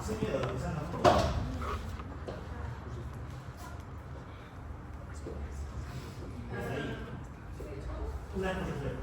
sin miedo, Roxana. Ahí. Una cosa luego.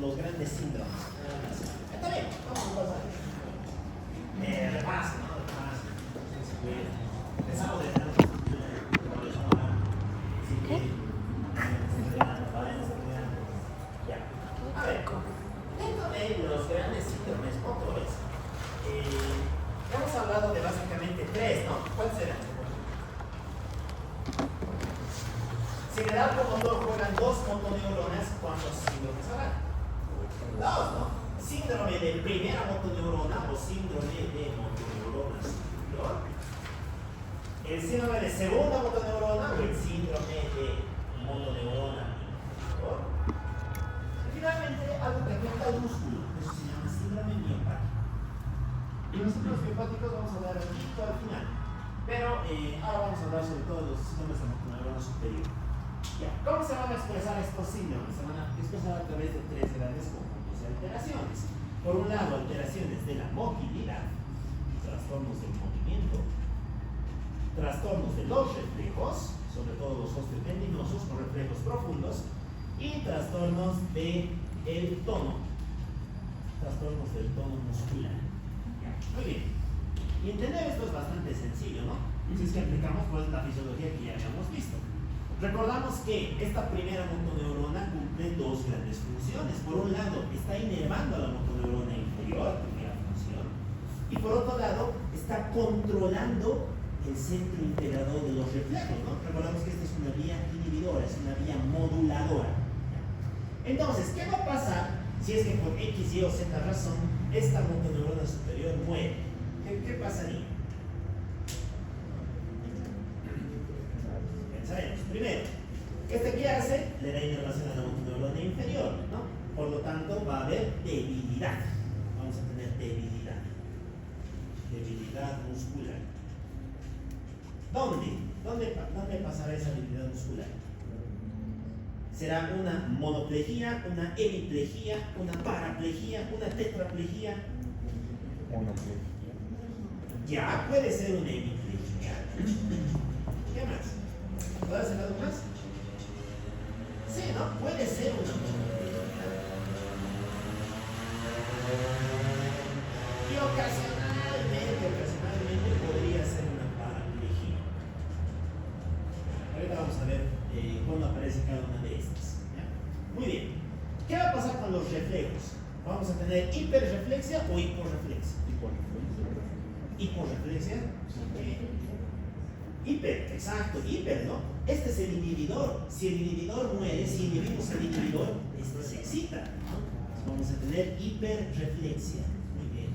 Los grandes síndromes. Está bien, vamos a pasar. Repaso, ¿no? Repaso. Empezamos de ya. A ver, dentro de los grandes síndromes motores, hemos hablado de básicamente tres, ¿no? ¿Cuáles serán? Si en el arco motor juegan dos motoneuronas, ¿cuántos síndromes habrá? Dos, ¿no? Síndrome de primera motoneurona o síndrome de motoneurona superior. El síndrome de segunda motoneurona o el síndrome de motoneurona inferior. Y finalmente, algo que afecta al músculo, eso se llama síndrome miopático. Y los síndromes miopáticos vamos a hablar aquí al final. Pero ahora vamos a hablar sobre todo de los síndromes de motoneurona superior. Ya, ¿cómo se van a expresar estos síndromes? Se van a expresar a través de tres grandes conjuntos de alteraciones. Por un lado, alteraciones de la motilidad, trastornos del movimiento, trastornos de los reflejos, sobre todo los osteotendinosos o reflejos profundos, y trastornos del tono, trastornos del tono muscular. Muy bien. Y entender esto es bastante sencillo, ¿no? Si es que aplicamos pues la fisiología que ya habíamos visto. Recordamos que esta primera motoneurona cumple dos grandes funciones. Por un lado, está inervando a la motoneurona inferior, primera función, y por otro lado, está controlando el centro integrador de los reflejos, ¿no? Recordamos que esta es una vía inhibidora, es una vía moduladora. Entonces, ¿qué va a pasar si es que por X, Y o Z razón esta motoneurona superior muere? ¿Qué pasaría? Pensaremos. Primero, ¿qué hace? Le da inervación a la motoneurona inferior, ¿no? Por lo tanto, va a haber debilidad. Vamos a tener debilidad. Debilidad muscular. ¿Dónde pasará esa debilidad muscular? ¿Será una monoplejía, una hemiplejía, una paraplegía, una tetraplegía? Ya puede ser una hemiplejía. ¿Qué más? ¿Puede ser algo más? Sí, ¿no? Puede ser una monoplejía. Y ocasionalmente podría ser una paraplegía. Ahorita vamos a ver cuándo aparece cada una de estas. ¿Ya? Muy bien. ¿Qué va a pasar con los reflejos? ¿Vamos a tener hiperreflexia o hiporreflexia? ¿Hiporreflexia? Hiper, exacto, hiper, ¿no? Este es el inhibidor. Si el inhibidor muere, si inhibimos el inhibidor, este se excita, ¿no? Entonces vamos a tener hiperreflexia. Muy bien.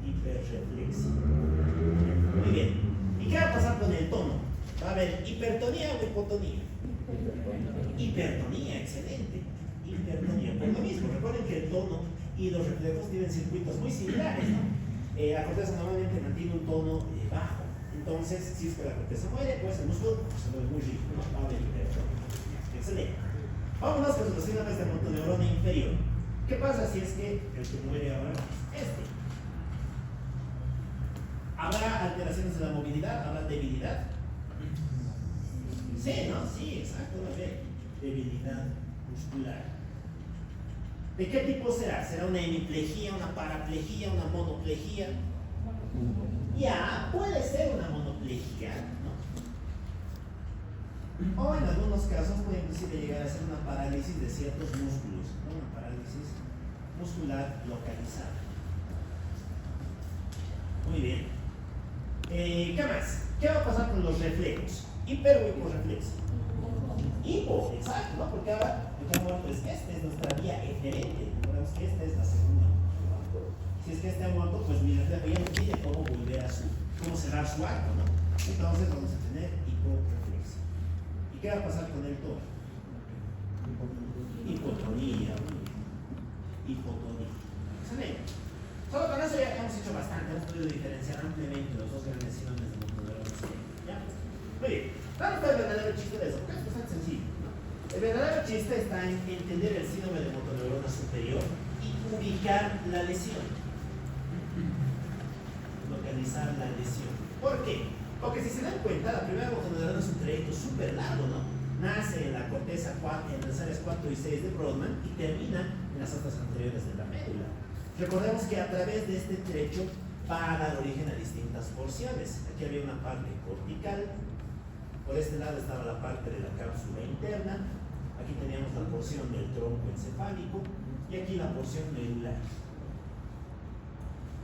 Hiperreflexia. Muy bien. ¿Y qué va a pasar con el tono? ¿Va a haber hipertonía o hipotonía? Hipertonía, excelente. Hipertonía. Por lo mismo, recuerden que el tono y los reflejos tienen circuitos muy similares, ¿no? La corteza normalmente mantiene un tono bajo. Entonces, si es que la corteza muere, pues el músculo se vuelve muy rico, ¿no? Va a haber hipertonía. Excelente. Vámonos con los síndromes de motoneurona inferior. ¿Qué pasa si es que el que muere ahora es este? ¿Habrá alteraciones de la movilidad? ¿Habrá debilidad? Sí, ¿no? Sí, exacto, va a haber debilidad muscular. ¿De qué tipo será? ¿Será una hemiplejía, una paraplegía, una monoplejía? Ya, puede ser una monoplejía, ¿no? O en algunos casos puede inclusive llegar a ser una parálisis de ciertos músculos, ¿no? Una parálisis muscular localizada. Muy bien. ¿Qué más? ¿Qué va a pasar con los reflejos? ¿Hiper o hiporreflexia? Hipo, exacto, ¿no? Porque ahora el que ha muerto es esta es nuestra vía eferente. Recordemos que esta es la segunda. Si es que este ha muerto, pues mi reflejo ya no tiene cómo volver a cómo cerrar su arco, ¿no? Entonces vamos a tener hiporreflexia. ¿Y qué va a pasar con el tono? Hipotonía. Hipotonía. Excelente. Solo con eso ya hemos hecho bastante, hemos podido diferenciar ampliamente los dos grandes síndromes de motoneurona. ¿Ya? Muy bien. Vamos a ver el verdadero chiste de eso, porque es bastante sencillo, ¿no? El verdadero chiste está en entender el síndrome de motoneurona superior y ubicar la lesión. Localizar la lesión. ¿Por qué? Porque si se dan cuenta, la primera motoneurona es un trayecto súper largo, ¿no? Nace en la corteza 4, en las áreas 4 y 6 de Brodmann y termina en las otras anteriores de la médula. Recordemos que a través de este trecho va a dar origen a distintas porciones. Aquí había una parte cortical, por este lado estaba la parte de la cápsula interna, aquí teníamos la porción del tronco encefálico y aquí la porción medular.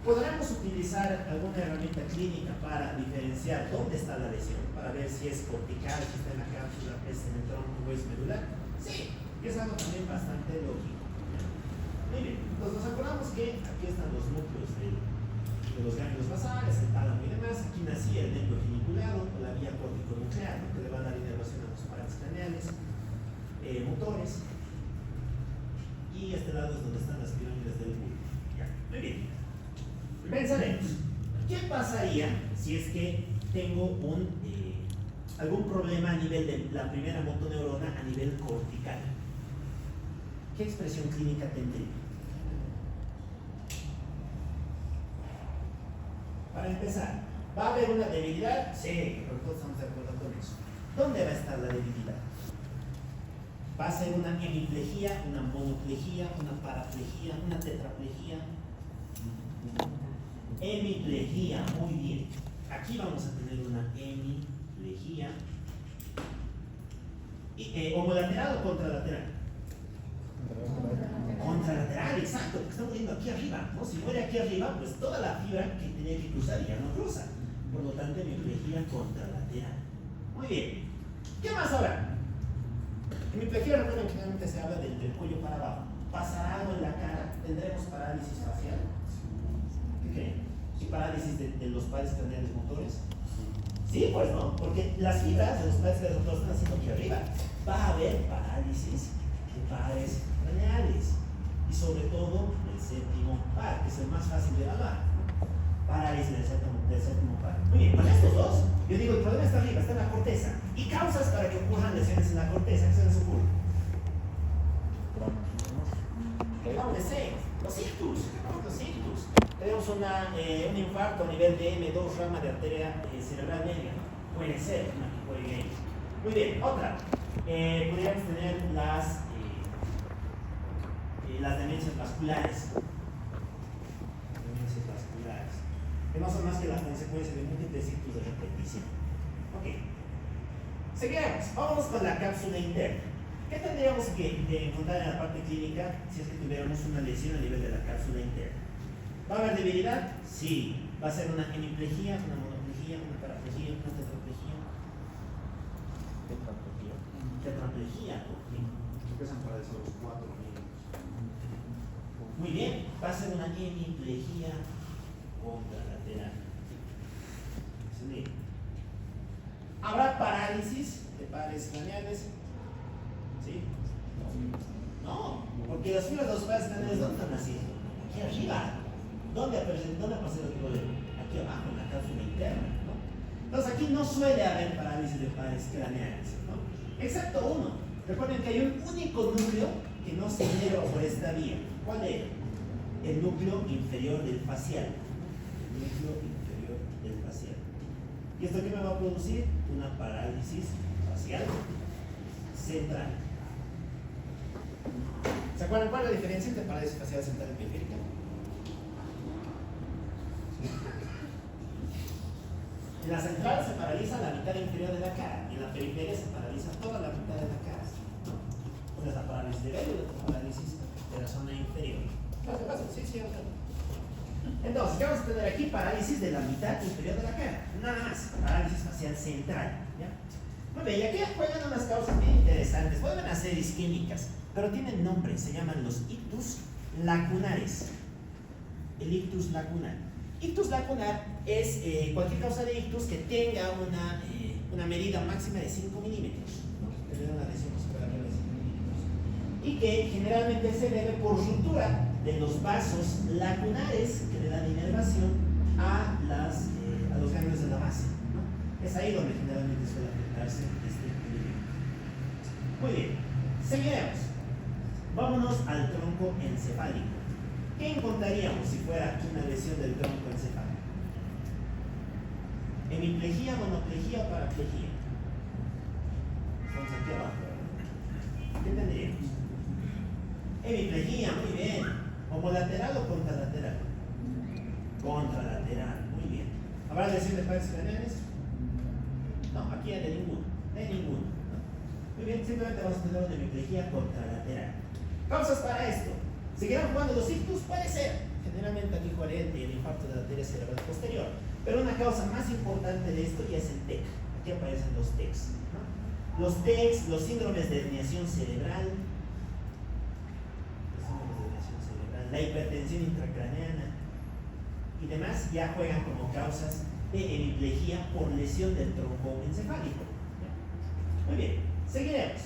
Podremos utilizar alguna herramienta clínica para diferenciar dónde está la lesión, para ver si es cortical, si está en la cápsula, es en el tronco o es medular. Sí, y es algo también bastante lógico. Muy bien, entonces nos acordamos que aquí están los núcleos de los ganglios basales, el tálamo y demás. Aquí nacía el nervio geniculado, la vía córtico-nuclear, que le va a dar inervación a los pares craneales, motores. Y este lado es donde están las pirámides del bulbo. Ya, muy bien. Pensaremos, ¿qué pasaría si es que tengo algún problema a nivel de la primera motoneurona a nivel cortical? ¿Qué expresión clínica tendría? Para Para empezar, ¿va a haber una debilidad? Sí, pero todos estamos de acuerdo con eso. ¿Dónde va a estar la debilidad? Va a ser una hemiplegia, una monoplegia, una paraplegia, una tetraplegia. Hemiplegia, muy bien. Aquí vamos a tener una hemiplegia. ¿Homolateral o contralateral? Contralateral, exacto, porque estamos viendo aquí arriba, ¿no? Si muere aquí arriba, pues toda la fibra que tenía que cruzar ya no cruza. Por lo tanto, hemiplegia contralateral. Muy bien. ¿Qué más ahora? Hemiplegia, recuerden que generalmente se habla del cuello para abajo. ¿Pasará algo en la cara? ¿Tendremos parálisis facial? ¿Qué creen? ¿Y parálisis de los pares craneales motores? Sí, pues no, porque las fibras de los pares craneales motores están haciendo aquí arriba. Va a haber parálisis de pares craneales. Y sobre todo el séptimo par, que es el más fácil de evaluar. Parálisis del séptimo par. Muy bien, con estos dos, yo digo, el problema está arriba, está en la corteza. Y causas para que ocurran lesiones en la corteza, ¿qué se les ocurre? Los ictus. Tenemos un infarto a nivel de M2, rama de arteria cerebral media. Puede ser una hipoireia. Muy bien, otra. Podríamos tener las demencias vasculares. Demencias vasculares. Que no son más que la consecuencia de múltiples ictus de repetición. Ok. Seguimos. Vámonos con la cápsula interna. ¿Qué tendríamos que encontrar en la parte clínica si es que tuviéramos una lesión a nivel de la cápsula interna? ¿Va a haber debilidad? Sí. ¿Va a ser una hemiplegia, una monoplegia, una paraplegia, una tetraplegia? Tetraplegia. Empiezan para eso los 4 minutos. Muy bien. Va a ser una hemiplegia contralateral. Excelente. ¿Habrá parálisis de pares craneales? ¿Sí? No, porque las fibras de los pares craneales, ¿dónde están haciendo? Aquí arriba. ¿Dónde aparece el problema? Aquí abajo, en la cápsula interna, ¿no? Entonces aquí no suele haber parálisis de pares craneales, ¿no? Excepto uno. Recuerden que hay un único núcleo que no se genera por esta vía. ¿Cuál era? El núcleo inferior del facial. El núcleo inferior del facial. ¿Y esto qué me va a producir? Una parálisis facial central. ¿Se acuerdan cuál es la diferencia entre parálisis facial central y periférica? En la central se paraliza la mitad inferior de la cara y en la periferia se paraliza toda la mitad de la cara. Una es la parálisis de vello y otra parálisis de la zona inferior. Sí. Entonces, ¿qué vamos a tener aquí? Parálisis de la mitad inferior de la cara. Nada más. Parálisis facial central. ¿Ya? Muy bien, y aquí juegan unas causas bien interesantes. Vuelven a ser isquémicas, pero tienen nombre. Se llaman los ictus lacunares. El ictus lacunar. Ictus lacunar es cualquier causa de ictus que tenga una medida máxima de 5 milímetros. ¿No? Tener una lesión hospitalaria de 5 milímetros. Y que generalmente se debe por ruptura de los vasos lacunares que le dan inervación a los ganglios de la base, ¿no? Es ahí donde generalmente suele afectarse este equilibrio. Muy bien, seguiremos. Vámonos al tronco encefálico. ¿Qué encontraríamos si fuera una lesión del tronco encefálico? Hemiplegia, monoplegia o paraplegia. Estamos aquí abajo. ¿Qué tendríamos? Hemiplegia, muy bien. ¿Homolateral o contralateral? Contralateral, muy bien. ¿Habrá lesión de pares craneales? No, aquí hay de ninguno. ¿No? Muy bien, simplemente vamos a tener una hemiplegia contralateral. Causas para esto. ¿Seguirán jugando los ictus? Puede ser. Generalmente aquí jugaría el infarto de la arteria cerebral posterior. Pero una causa más importante de esto ya es el TEC. Aquí aparecen los TECs, ¿no? Los TECs, los síndromes de herniación cerebral, la hipertensión intracraneana y demás ya juegan como causas de hemiplegia por lesión del tronco encefálico. Muy bien, seguiremos.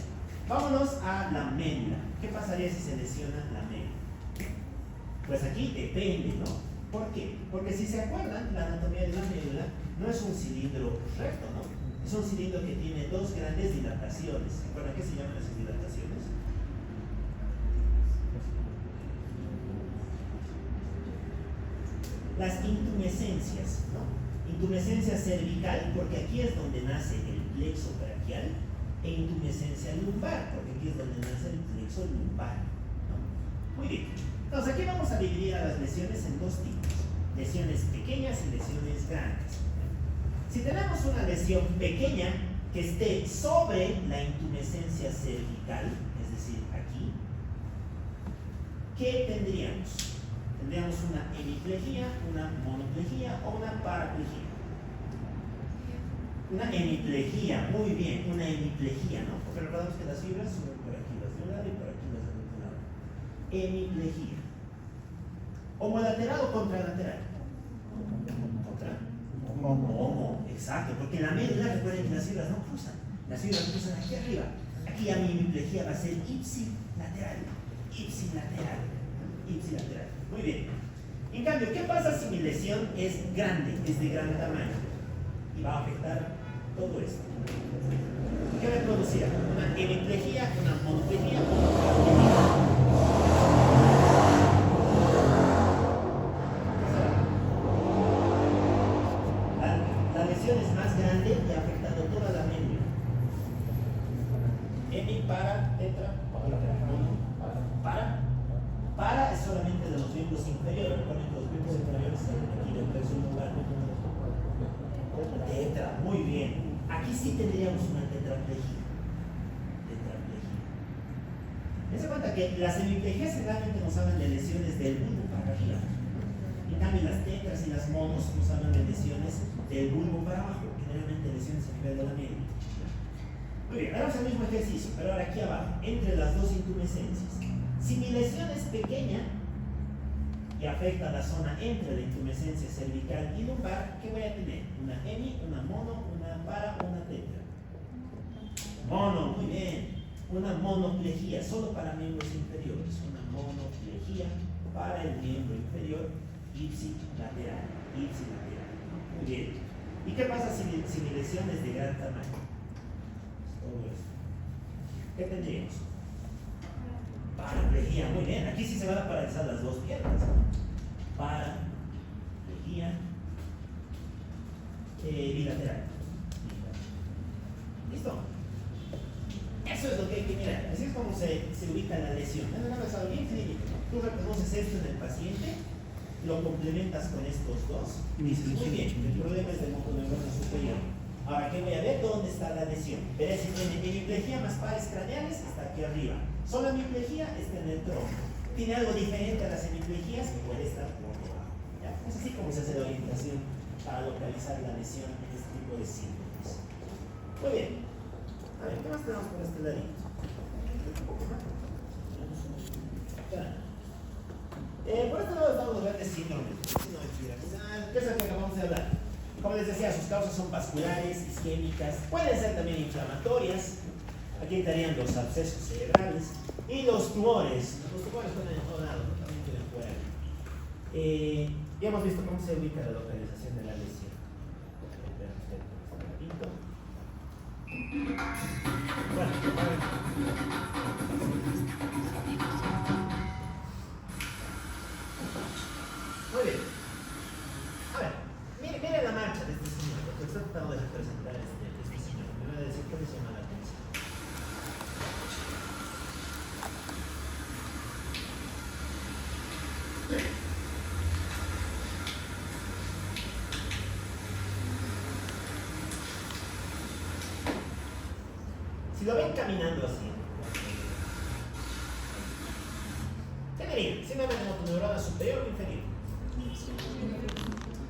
Vámonos a la médula. ¿Qué pasaría si se lesiona la médula? Pues aquí depende, ¿no? ¿Por qué? Porque si se acuerdan, la anatomía de la médula no es un cilindro recto, ¿no? Es un cilindro que tiene dos grandes dilataciones. ¿Se acuerdan qué se llaman esas dilataciones? Las intumescencias, ¿no? intumescencia cervical, porque aquí es donde nace el plexo braquial, e intumescencia lumbar, porque aquí es donde nace el plexo lumbar, ¿no? Muy bien. Entonces aquí vamos a dividir a las lesiones en dos tipos: lesiones pequeñas y lesiones grandes. Si tenemos una lesión pequeña que esté sobre la intumescencia cervical, es decir, aquí, ¿qué tendríamos? Tendríamos una hemiplegia, una monoplejía o una paraplegia. Una hemiplegia, muy bien, una hemiplegia, ¿no? Porque recordamos que las fibras suben por aquí las de un lado y por aquí las del otro lado. Hemiplegia. Homolateral o contralateral. Contra. Homo, exacto, porque en la médula recuerden que las fibras no cruzan. Las fibras cruzan aquí arriba. Aquí a mi hemiplegia va a ser ipsilateral. Ipsilateral. Ipsilateral. Muy bien. En cambio, ¿qué pasa si mi lesión es grande, es de gran tamaño? Y va a afectar todo esto. ¿Qué me producirá? Una hemiplegia, una monoplejía o una paraplegia. La lesión es más grande y ha afectado toda la médula. Hemi, para, tetra, para es solamente de los miembros inferiores. Recuerden que los miembros inferiores están aquí del plexo lumbar. Tetra, muy bien. Aquí sí tendríamos una tetraplegia. Dense cuenta que las hemiplegias generalmente nos hablan de lesiones del bulbo para arriba. En cambio, las tetras y las monos nos hablan de lesiones del bulbo para abajo, generalmente lesiones a nivel de la médula. Muy bien, hagamos el mismo ejercicio, pero ahora aquí abajo, entre las dos intumescencias. Si mi lesión es pequeña y afecta la zona entre la intumescencia cervical y lumbar, ¿qué voy a tener? Una hemi, una mono, una para, una tetra. Mono, muy bien. Una monoplejía, solo para miembros inferiores. Una monoplejía para el miembro inferior, ipsilateral. Muy bien. ¿Y qué pasa si mi lesión es de gran tamaño? Todo esto. ¿Qué tendríamos? Paraplegia, muy bien. Aquí sí se van a paralizar las dos piernas. Paraplegia bilateral. ¿Listo? Eso es lo que hay que mirar. Así es como se ubica la lesión. Es una cosa bien clínica. Tú reconoces esto en el paciente, lo complementas con estos dos y dices, muy bien, el problema es del motoneurona superior. Ahora, ¿qué voy a ver? ¿Dónde está la lesión? Veré si tiene hemiplegia más pares craneales, está aquí arriba. Solo hemiplegia está en el tronco. ¿Tiene algo diferente a las hemiplegias? Puede estar por debajo. ¿Ya? Es así como se hace la orientación para localizar la lesión en este tipo de síntomas. Muy bien. A ver, ¿qué más tenemos por este ladito? Un poco más. Por este lado estamos hablando de síndrome piramidal, que es lo que acabamos de hablar. Como les decía, sus causas son vasculares, isquémicas, pueden ser también inflamatorias. Aquí estarían los abscesos cerebrales y los tumores. Los tumores pueden en todo lado, también tienen fuera. Ya hemos visto cómo se ubica la localización de la lesión. Bueno, muy bien. A ver, mire la marcha de este señor, porque está tratando de representar este señor. Me voy a decir qué les llama la atención. Si lo ven caminando así, ¿qué dirían? Simplemente motoneurona superior o inferior.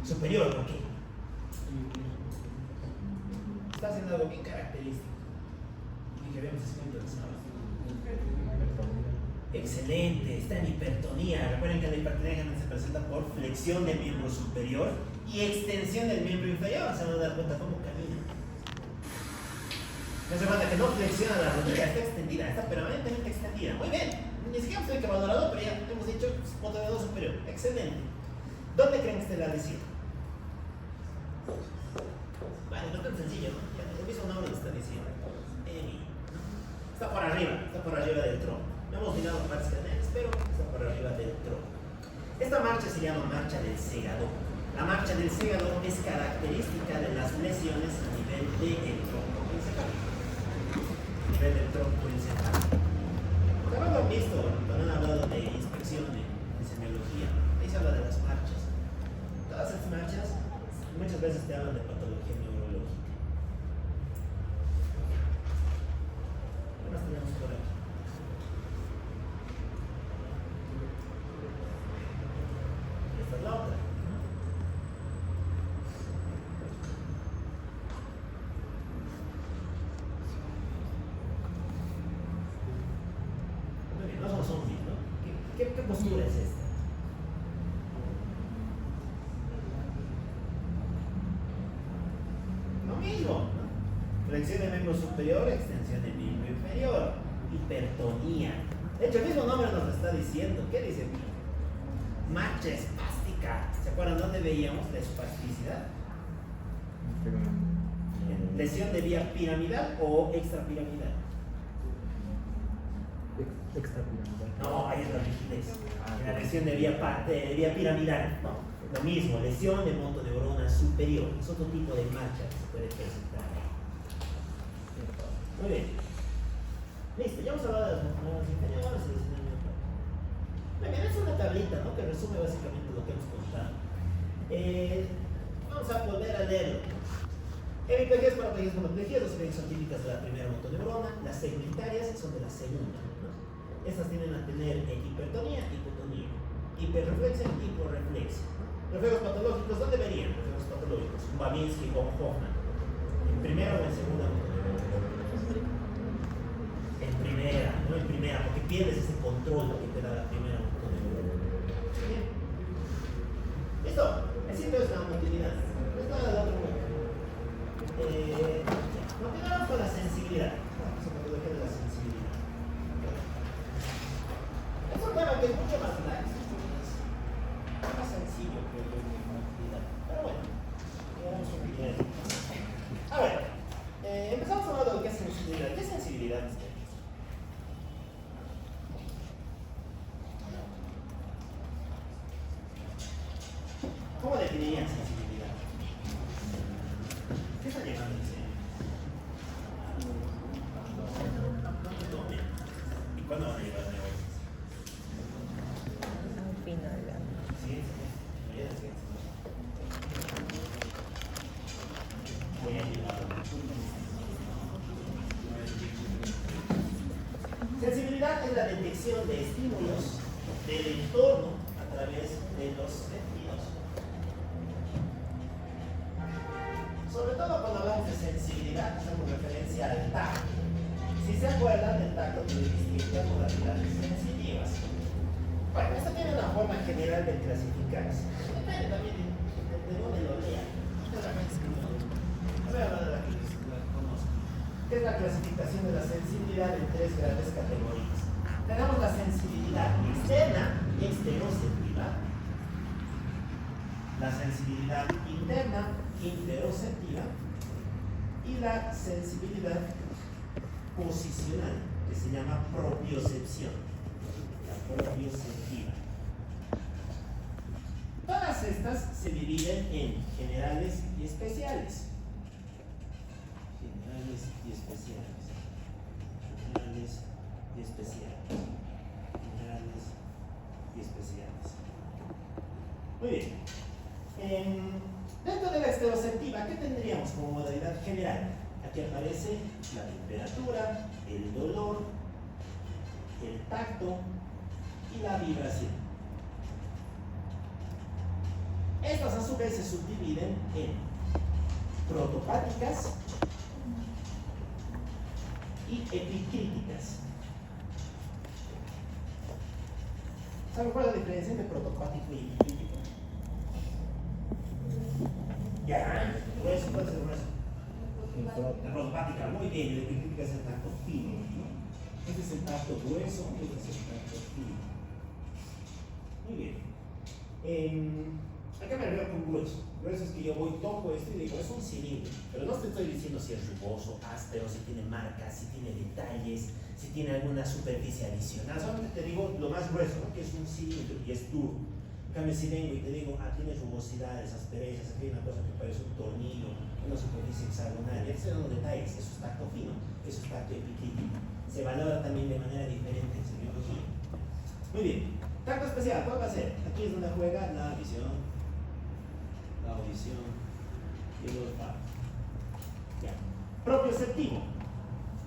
Superior, ¿por qué? Está haciendo algo bien característico. Y que vemos ese momento de sábado. Excelente, está en hipertonía. Recuerden que la hipertonía se presenta por flexión del miembro superior y extensión del miembro inferior. Se van a dar cuenta cómo camina. No se cuenta que no flexiona la rodilla, está extendida, está permanentemente extendida. Muy bien, ni siquiera estoy que valorado, pero ya hemos dicho motoneurona superior. Excelente. ¿Dónde creen que esté la lesión? Bueno, no es tan sencillo, ¿no? Ya el mismo nombre lo está diciendo. Está por arriba del tronco. No hemos mirado partes craneales, pero está por arriba del tronco. Esta marcha se llama marcha del segador. La marcha del segador es característica de las lesiones a nivel del tronco principal. A nivel del tronco principal. También lo han visto cuando han hablado de inspección en semiología. Ahí se habla de las marchas. Todas esas marchas muchas veces te hablan de patología neurológica. ¿Qué más tenemos por aquí? Esta es la otra. Muy bien, no somos zombies, ¿no? ¿Qué postura es esta? Lo mismo, ¿no? Flexión de miembro superior, extensión de miembro inferior, hipertonía. De hecho, el mismo nombre nos lo está diciendo. ¿Qué dice aquí? Marcha espástica. ¿Se acuerdan dónde veíamos la espasticidad? Lesión de vía piramidal o extrapiramidal. Extrapiramidal. No, ahí es la rigidez. En la lesión de vía piramidal, no. Lo mismo, lesión de motoneurona superior. Es otro tipo de marcha que se puede presentar. Muy bien. Listo, ya hemos hablado de las motoneuronas inferiores y de muy bien, es una tablita, ¿no? Que resume básicamente lo que hemos contado. Vamos a volver a leerlo. Hemiplejías, paraplejías, monoplejías, las diferencias son típicas de la primera motoneurona, las segmentarias son de la segunda, ¿no? Estas tienden a tener hipertonía, hipotonía, hiperreflexia, hiporreflexia. Reflejos patológicos, ¿dónde verían reflejos patológicos? Babinski con Hoffman. ¿En primera o en segunda motoneurona? En primera, no en primera, porque pierdes ese control que te da la primera motoneurona. Bien. ¿Listo? El sitio es la motilidad. No es nada del otro mundo. Continuamos con la sensibilidad. Vamos a patología de la sensibilidad. Es un tema que es mucho más laxo, más sencillo que la motilidad. Pero bueno, vamos a continuar. A ver, empezamos hablando de lo que es sensibilidad. ¿Qué es sensibilidad? ¿Cómo definirían sensibilidad? ¿Qué está llegando en serio? ¿Y cuándo van a llegar a negocios? Al final. Sí, voy a llevar. Sensibilidad es la detección de estímulos del entorno a través de los sentidos. Sobre todo cuando hablamos de sensibilidad, hacemos referencia al tacto. Si se acuerdan, el tacto tiene distintas modalidades sensitivas. Bueno, esta tiene una forma general de clasificarse. Depende también de dónde lo lean. Voy a hablar de la que conozco. ¿Qué es la clasificación de la sensibilidad en tres grandes categorías? Tenemos la sensibilidad externa, exteroceptiva, la sensibilidad interna, interoceptiva, y la sensibilidad posicional, que se llama propiocepción. La propioceptiva. Todas estas se dividen en generales y especiales. Generales y especiales. Generales y especiales. Generales y especiales. Muy bien. Dentro de la estereoceptiva, ¿qué tendríamos como modalidad general? Aquí aparece la temperatura, el dolor, el tacto y la vibración. Estas a su vez se subdividen en protopáticas y epicríticas. ¿Saben cuál es la diferencia entre protopático y epicrítico? Ya, grueso, puede ser grueso. La protopática, muy bien, y la epicrítica es el tacto fino, ¿no? Este es el tacto grueso, este es el tacto fino. Muy bien. Acá me veo con grueso. Grueso es que yo voy, toco esto y digo, es un cilindro. Pero no te estoy diciendo si es rugoso, áspero, si tiene marcas, si tiene detalles, si tiene alguna superficie adicional. Solamente te digo lo más grueso, ¿no? Que es un cilindro y es duro. En cambio, si vengo y te digo, tiene rugosidades, asperezas, aquí hay una cosa que parece un tornillo, una superficie hexagonal, ya estoy dando detalles, eso es tacto fino, eso es tacto epicrítico. Se valora también de manera diferente en semiología. Muy bien, tacto especial, ¿cuál va a ser? Aquí es donde juega la visión, la audición y el olfato. Ya. Propioceptivo.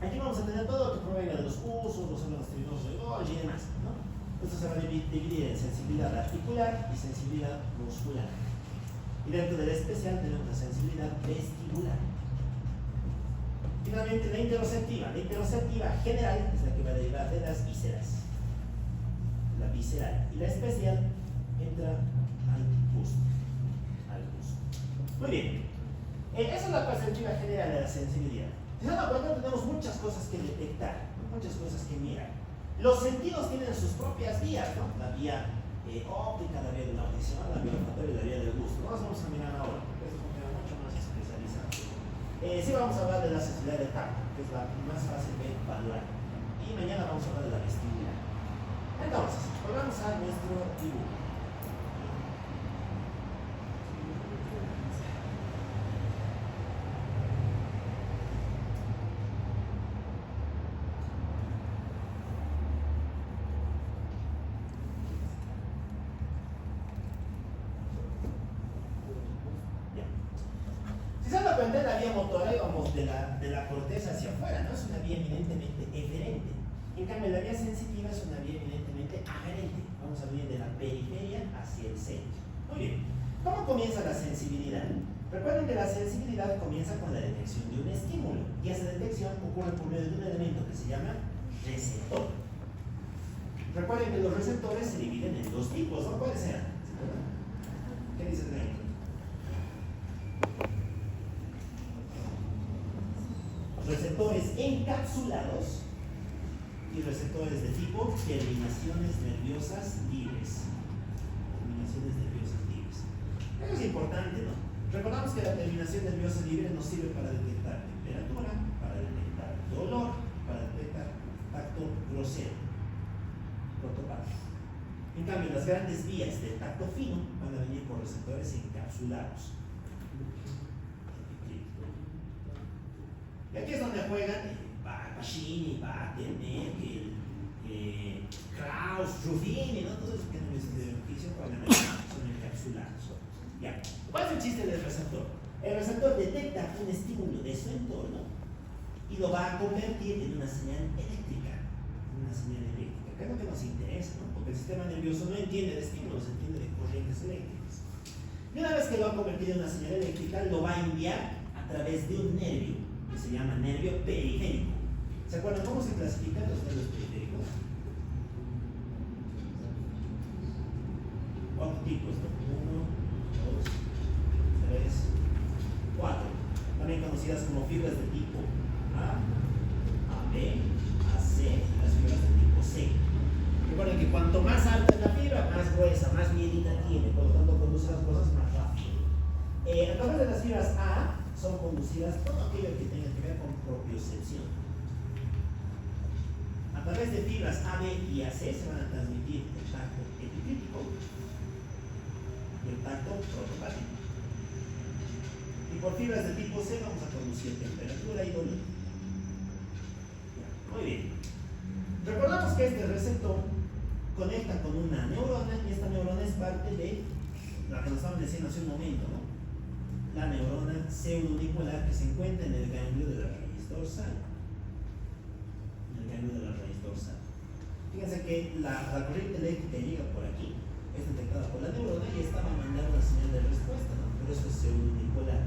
Aquí vamos a tener todo lo que provenga de los usos, los órganos terminosos de Golgi y demás, ¿no? Esto se va a dividir en sensibilidad articular y sensibilidad muscular. Y dentro del especial tenemos la sensibilidad vestibular. Finalmente, la interoceptiva. La interoceptiva general es la que va a derivar de las vísceras. La visceral. Y la especial entra al gusto. Muy bien. Esa es la perspectiva general de la sensibilidad. Si se dan cuenta, tenemos muchas cosas que detectar, muchas cosas que mirar. Los sentidos tienen sus propias vías, ¿no? La vía óptica, la vía de la audición, la vía olfatoria y la vía del gusto. No las vamos a mirar ahora, porque es un tema mucho más especializado. Sí vamos a hablar de la sensibilidad del tacto, que es la más fácil de evaluar. Y mañana vamos a hablar de la vestibular. Entonces, volvamos a nuestro dibujo. La vía motora, íbamos de la corteza hacia afuera, ¿no? Es una vía eminentemente eferente. En cambio, la vía sensitiva es una vía eminentemente aferente. Vamos a venir de la periferia hacia el centro. Muy bien. ¿Cómo comienza la sensibilidad? Recuerden que la sensibilidad comienza con la detección de un estímulo. Y esa detección ocurre por medio de un elemento que se llama receptor. Recuerden que los receptores se dividen en dos tipos, ¿no? ¿Cuáles eran? ¿Qué dice el ejemplo? Receptores encapsulados y receptores de tipo terminaciones nerviosas libres. Terminaciones nerviosas libres. Eso es importante, ¿no? Recordamos que la terminación nerviosa libre nos sirve para detectar temperatura, para detectar dolor, para detectar tacto grosero, protopático. En cambio, las grandes vías del tacto fino van a venir por receptores encapsulados. Y aquí es donde juegan Pacini, Batten, Merkel, Krauss, Ruffini, ¿no? Todos los que no les de oficio son encapsulados. Ya. ¿Cuál es el chiste del receptor? El receptor detecta un estímulo de su entorno y lo va a convertir en una señal eléctrica. ¿Qué es lo que nos interesa? ¿No? Porque el sistema nervioso no entiende de estímulos, entiende de corrientes eléctricas. Y una vez que lo ha convertido en una señal eléctrica, lo va a enviar a través de un nervio que se llama nervio periférico. ¿Se acuerdan cómo se clasifican los nervios periféricos? ¿Cuántos tipos? 1, 2, 3, 4. También conocidas como fibras de tipo A, AB, AC, las fibras de tipo C. Recuerden que cuanto más alta es la fibra, más gruesa, más mielina tiene, por lo tanto conduce las cosas más rápido. A través de las fibras A son conducidas todo aquello que tenga que ver con propiocepción. A través de fibras AB y AC se van a transmitir el tacto epicrítico y el tacto protopático. Y por fibras de tipo C vamos a conducir temperatura y dolor. Muy bien. Recordamos que este receptor conecta con una neurona y esta neurona es parte de la que nos estaban diciendo hace un momento, ¿no? La neurona pseudounipolar que se encuentra en el ganglio de la raíz dorsal. Fíjense que la corriente eléctrica llega por aquí, es detectada por la neurona y esta va a mandar una señal de respuesta, ¿no? Por eso es pseudounipolar.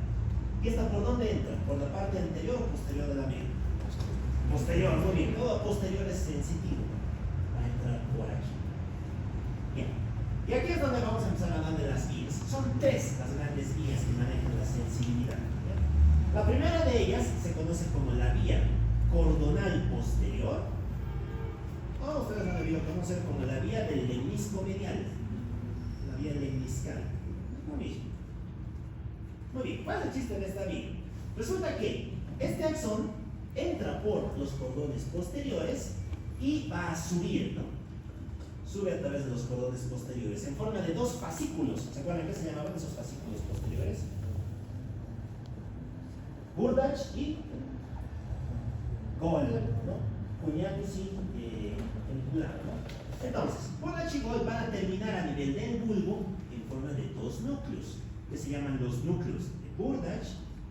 ¿Y esta por dónde entra? ¿Por la parte anterior o posterior de la mente? Posterior, muy bien. Todo posterior es sensitivo. Va a entrar por aquí. Bien. Y aquí es donde vamos a empezar a hablar de las vías. Son tres las grandes vías que manejan la sensibilidad. ¿Bien? La primera de ellas se conoce como la vía cordonal posterior. O ustedes van a conocer como la vía del lemnisco medial. La vía lemniscal. Lo mismo. Muy bien, ¿cuál es el chiste de esta vía? Resulta que este axón entra por los cordones posteriores y va a subir, ¿no? sube a través de los cordones posteriores en forma de dos fascículos. ¿Se acuerdan qué se llamaban esos fascículos posteriores? Burdach y Gol, ¿no? Cuñatus y auricular, ¿no? Entonces, Burdach y Gol van a terminar a nivel del bulbo en forma de dos núcleos, que se llaman los núcleos de Burdach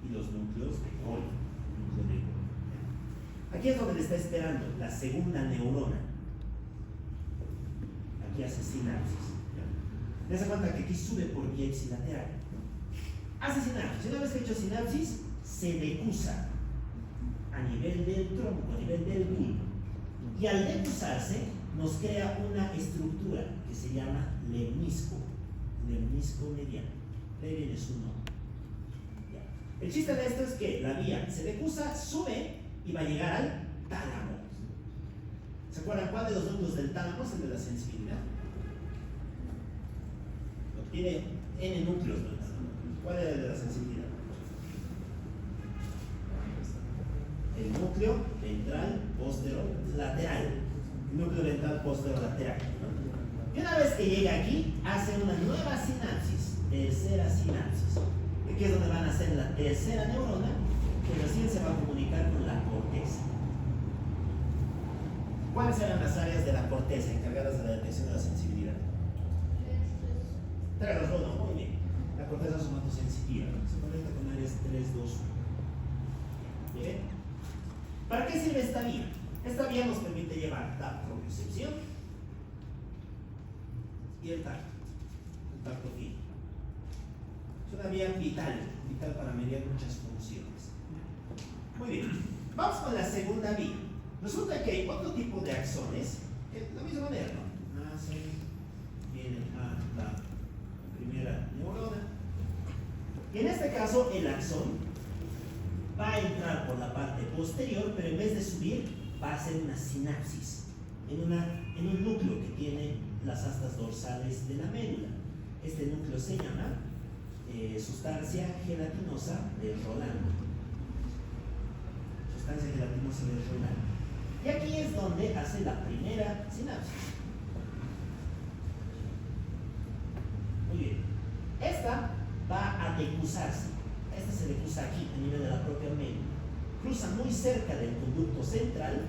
y los núcleos de Gol. Aquí es donde le está esperando la segunda neurona. Aquí hace sinapsis. Dense cuenta que aquí sube por vía ipsilateral. Hace sinapsis. Una vez que ha hecho sinapsis, se decusa a nivel del tronco, a nivel del bulbo. Y al decusarse, nos crea una estructura que se llama lemnisco mediano. De ahí viene su nombre. El chiste de esto es que la vía se decusa, sube y va a llegar al tálamo. ¿Se acuerdan cuál de los núcleos del tálamo es el de la sensibilidad? Tiene N núcleos, ¿no? ¿Cuál es el de la sensibilidad? El núcleo ventral postero lateral. El núcleo ventral postero lateral, ¿no? Y una vez que llega aquí, hace una nueva sinapsis, tercera sinapsis. Aquí es donde van a hacer la tercera neurona, que recién se va a comunicar con la corteza. ¿Cuáles eran las áreas de la corteza encargadas de la detección de la sensibilidad? Tres, dos, uno, muy bien. La corteza somatosensitiva se conecta con áreas 3, 2, 1. ¿Bien? ¿Para qué sirve esta vía? Esta vía nos permite llevar la propiocepción y el tacto fino. Es una vía vital para mediar muchas funciones. Muy bien, vamos con la segunda vía. Resulta que hay otro tipo de axones que de la misma manera, ¿no? Nacen, vienen a la primera neurona. Y en este caso el axón va a entrar por la parte posterior, pero en vez de subir va a hacer una sinapsis en un núcleo que tiene las astas dorsales de la médula. Este núcleo se llama sustancia gelatinosa de Roland. Sustancia gelatinosa de Roland. Y aquí es donde hace la primera sinapsis. Muy bien. Esta va a decusarse. Esta se decusa aquí, a nivel de la propia médula. Cruza muy cerca del conducto central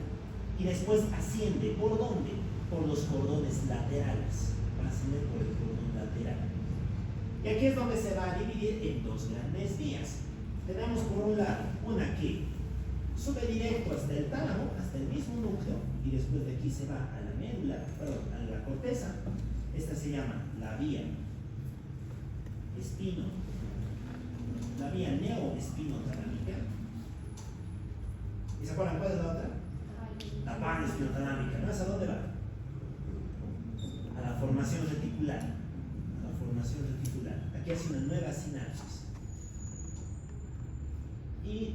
y después asciende. ¿Por dónde? Por los cordones laterales. Va a ascender por el cordón lateral. Y aquí es donde se va a dividir en dos grandes vías. Tenemos por un lado una que sube directo hasta el tálamo, hasta el mismo núcleo, y después de aquí se va a la médula, perdón, a la corteza. Esta se llama la vía la vía neoespinotalámica. ¿Y se acuerdan cuál es la otra? La panespinotalámica. ¿No? ¿A dónde va? A la formación reticular. Aquí hace una nueva sinapsis y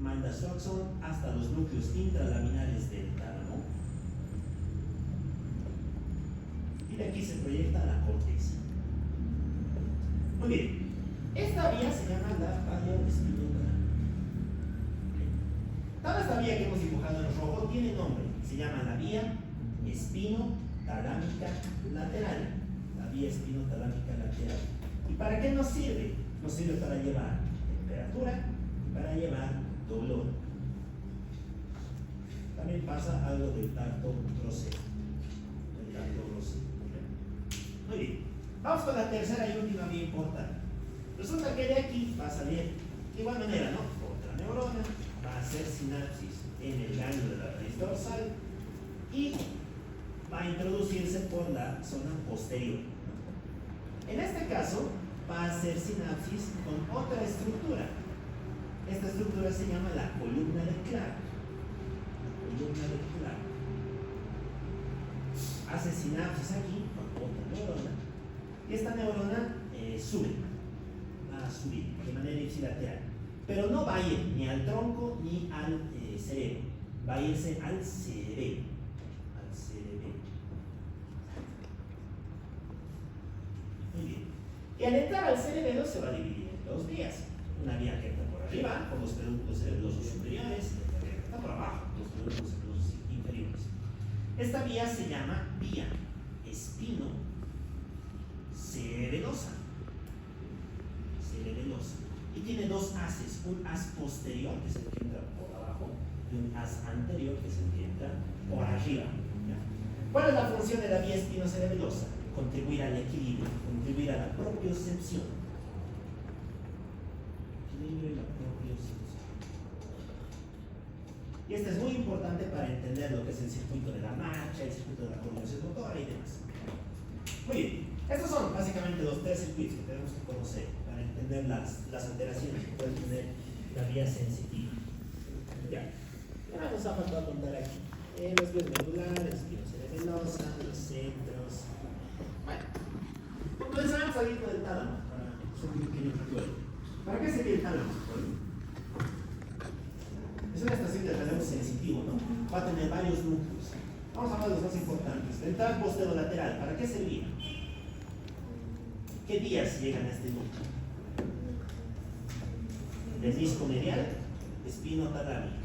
manda su axón hasta los núcleos intralaminares del tálamo y de aquí se proyecta a la corteza. Muy bien, esta vía se llama la panespinotalámica. Toda esta vía que hemos dibujado en rojo tiene nombre, se llama la vía espinotalámica lateral. Vía espinotalámica lateral. ¿Y para qué nos sirve? Nos sirve para llevar temperatura y para llevar dolor. También pasa algo del tacto grosero. Muy bien. Vamos con la tercera y última vía importante. Resulta que de aquí va a salir de igual manera, ¿no? Otra neurona va a hacer sinapsis en el ganglio de la raíz dorsal y va a introducirse por la zona posterior. En este caso, va a hacer sinapsis con otra estructura. Esta estructura se llama la columna de Clark. Hace sinapsis aquí con otra neurona. Y esta neurona va a subir de manera ipsilateral. Pero no va a ir ni al tronco ni al cerebro. Va a irse al cerebelo. Muy bien. Y al entrar al cerebelo se va a dividir en dos vías. Una vía que está por arriba, por los pedúnculos cerebelosos superiores, y otra vía que está por abajo, los pedúnculos cerebelosos inferiores. Esta vía se llama vía espino cerebelosa. Y tiene dos haces, un haz posterior que se encuentra por abajo y un haz anterior que se encuentra por arriba. ¿Ya? ¿Cuál es la función de la vía espinocerebelosa? Contribuir al equilibrio, contribuir a la propiocepción. Equilibrio y la propiocepción. Y esto es muy importante para entender lo que es el circuito de la marcha, el circuito de la coordinación motora y demás. Muy bien, estos son básicamente los tres circuitos que tenemos que conocer para entender las alteraciones que puede tener la vía sensitiva. Ya, ahora nos ha faltado contar aquí los vías medulares, espinocerebelosa, los centros. Bueno, comenzamos a ir con el tálamo para hacer un pequeño recuerdo. ¿Para qué sirve el tálamo? Es una estación de relevo sensitivo, ¿no? Va a tener varios núcleos. Vamos a hablar de los más importantes. Ventral posterolateral, ¿para qué servía? ¿Qué vías llegan a este núcleo? El disco medial, espino talámico.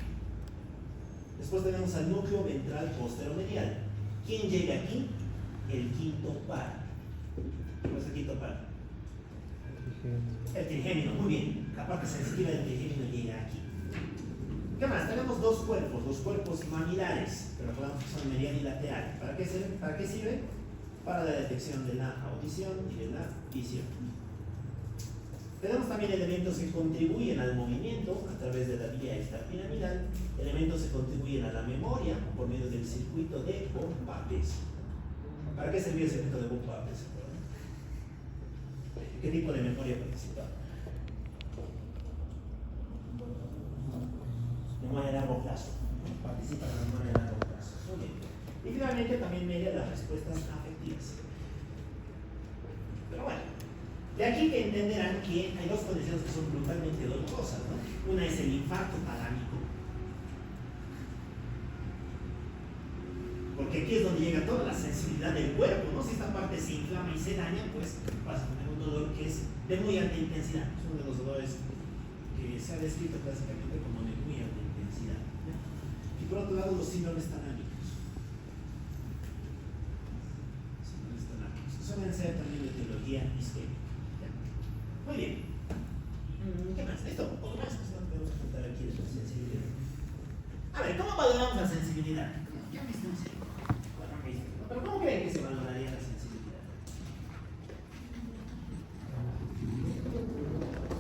Después tenemos al núcleo ventral posteromedial. ¿Quién llega aquí? El quinto par. ¿Cuál es el quinto par? El trigémino, muy bien. La parte sensitiva del trigémino llega aquí. ¿Qué más? Tenemos dos cuerpos, los cuerpos mamilares, pero recordamos que son medial y lateral. ¿Para qué sirve? Para la detección de la audición y de la visión. Tenemos también elementos que contribuyen al movimiento a través de la vía extrapiramidal, elementos que contribuyen a la memoria por medio del circuito de Von-Pappes. ¿Para qué servía el circuito de Von-Pappes? ¿Qué tipo de memoria participaba? Memoria a largo plazo. Participa en la memoria a largo plazo. Muy bien. Y finalmente también media las respuestas afectivas. Pero bueno, de aquí que entenderán que hay dos condiciones que son brutalmente dolorosas, ¿no? Una es el infarto talámico, porque aquí es donde llega toda la sensibilidad del cuerpo, ¿no? Si esta parte se inflama y se daña, pues vas a tener un dolor que es de muy alta intensidad. Es uno de los dolores que se ha descrito clásicamente como de muy alta intensidad, ¿no? Y por otro lado, los síndromes talámicos. Suelen ser también de teología isquémica. Muy bien. ¿Qué más? Esto, un poco más. Esto tenemos que contar aquí de la sensibilidad. A ver, ¿cómo valoramos la sensibilidad? Ya me estoy diciendo. Pero ¿cómo creen que se valoraría la sensibilidad?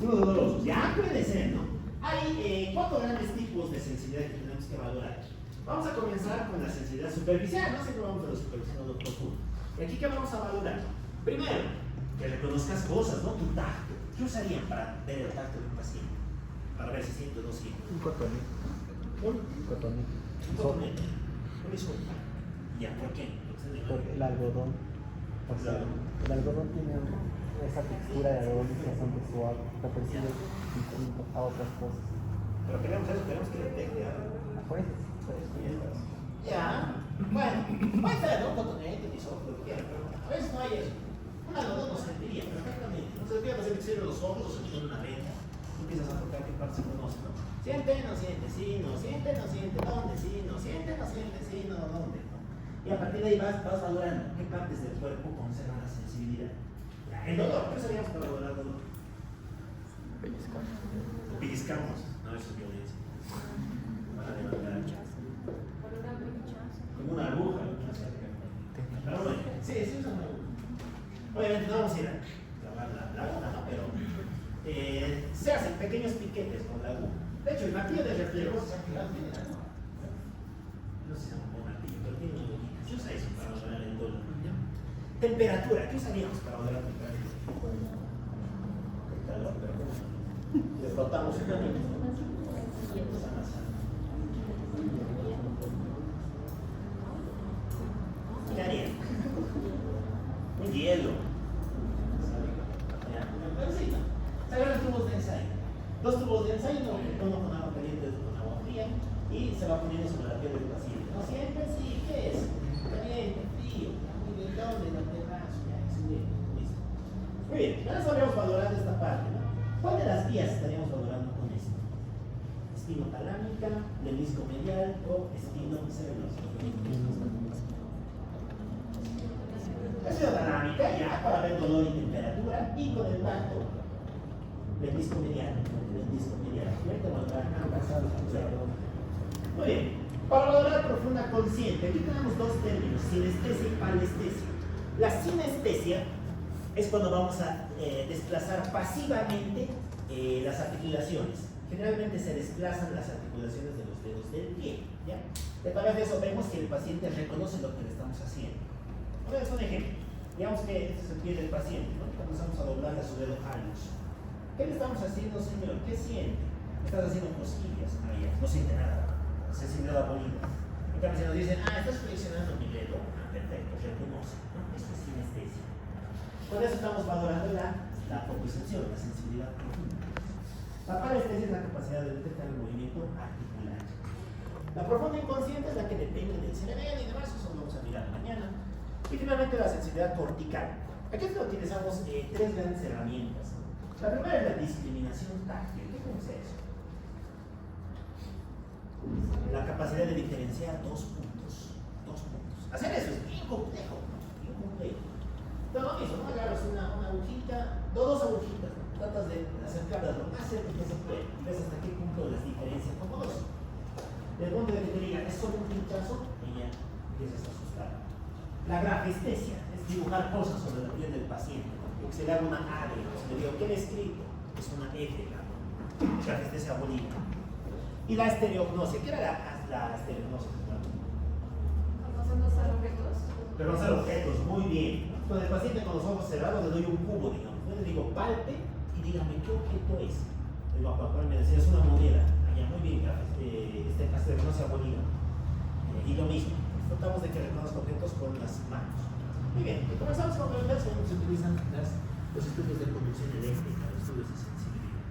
Unos dolorosos. Ya puede ser, ¿no? Hay cuatro grandes tipos de sensibilidad que tenemos que valorar. Vamos a comenzar con la sensibilidad superficial. No siempre vamos a lo superficial o lo profundo. ¿Y aquí qué vamos a valorar? Primero, que reconozcas cosas, ¿no? Tu tacto. ¿Qué usarían para ver el tacto de un paciente? Para ver si siente o no siente. Un cotonete. Un Cotonete. cotonete. Un isopor. Ya, ¿por qué? Porque el algodón. O sea, el algodón tiene esa textura de algodón que es bastante suave. Te percibe distinto a otras cosas. Pero queremos eso, queremos que detecte algo. Pues, Ya. Bueno, puede ser, ¿no? Un cotonete, un isopor, lo que quieran, pero a veces no hay eso. Un algodón nos sentiría perfectamente. No se olvida hacer que los ojos o se tiene una vena. Empiezas a tocar qué parte se conoce, ¿no? Siente, no siente, sí, no siente, no siente, ¿dónde? Sí, no siente, no siente, sí, no, ¿dónde? ¿No? Y a partir de ahí vas valorando qué partes del cuerpo conservan la sensibilidad. El dolor, ¿qué usaríamos para valorar el dolor? pellizcamos. Pellizcamos. No, eso es violencia. Para levantar. Como una aguja. Pero bueno, sí, es una aguja. Obviamente no vamos a ir a clavar la aguja, ¿no? Pero se hacen pequeños piquetes con la aguja. De hecho, el martillo de reflejo se ha pegado bien, ¿no? No sé si se llama un martillo, pero tiene una agujita. Se usa eso para valorar el dolor. Temperatura, ¿qué usaríamos para valorar la temperatura? El calor, pero ¿cómo? Le frotamos un poquito. ¿Qué haría? Un hielo. Se agarran tubos de ensayo. Dos tubos de ensayo, uno con agua caliente y otro con agua fría, y se va poniendo sobre la piel del paciente. ¿No sienten? Sí, ¿qué es? Caliente, frío, muy bien, ¿dónde? En el terrazo, ya, es bien, listo. Muy bien, ahora estaríamos valorando esta parte, ¿no? ¿Cuál de las vías estaríamos valorando con esto? Espinotalámica, menisco medial o espino cerebroso. palanca ya para ver dolor y temperatura, y con el tacto del disco mediano. Ahorita valorar ambas. Muy bien. Para valorar profunda consciente, aquí tenemos dos términos, sinestesia y palestesia. La sinestesia es cuando vamos a desplazar pasivamente las articulaciones. Generalmente se desplazan las articulaciones de los dedos del pie. ¿Ya? Y a través de eso vemos que el paciente reconoce lo que le estamos haciendo. Veamos un ejemplo. Digamos que este es el pie del paciente, ¿no? Comenzamos a doblarle a su dedo hallux. ¿Qué le estamos haciendo, señor? ¿Qué siente? Estás haciendo cosquillas. Ah, ya, no siente nada. Sensibilidad abolida. En cambio, si nos dicen, estás flexionando mi dedo, perfecto, reconoce. ¿No? Esto es sinestesia. Con eso estamos valorando la propiocepción, la sensibilidad profunda. La parestesia es la capacidad de detectar el movimiento articular. La profunda inconsciente es la que depende del cerebelo y demás, eso lo vamos a mirar mañana. Y finalmente la sensibilidad cortical. Aquí utilizamos tres grandes herramientas. La primera es la discriminación táctil. ¿Qué es eso? La capacidad de diferenciar dos puntos. Hacer eso es bien complejo. Pero lo mismo, ¿no? Agarras una agujita, dos agujitas, ¿no? Tratas de acercarlas lo más cerca que se puede y ves hasta qué punto las diferencias como dos. Del punto de que te diga, es solo un pinchazo, y ya empiezas a asustar. La grafestesia es dibujar cosas sobre la piel del paciente, ¿no? Que se le haga una A, se le diga, ¿qué le he escrito? Es una F, ¿no? Grafestesia abolida. Y la estereognosia, ¿qué era la estereognosia? Reconocer objetos, muy bien. Con el paciente con los ojos cerrados le doy un cubo, digamos. Yo le digo, palpe y dígame qué objeto es. El papá me decía, es una moneda. Allá, muy bien, estereognosia abolida. Y lo mismo, tratamos de que reconozca objetos con las manos. Muy bien, y comenzamos con el verso donde se utilizan los estudios de conducción eléctrica, los estudios de sensibilidad.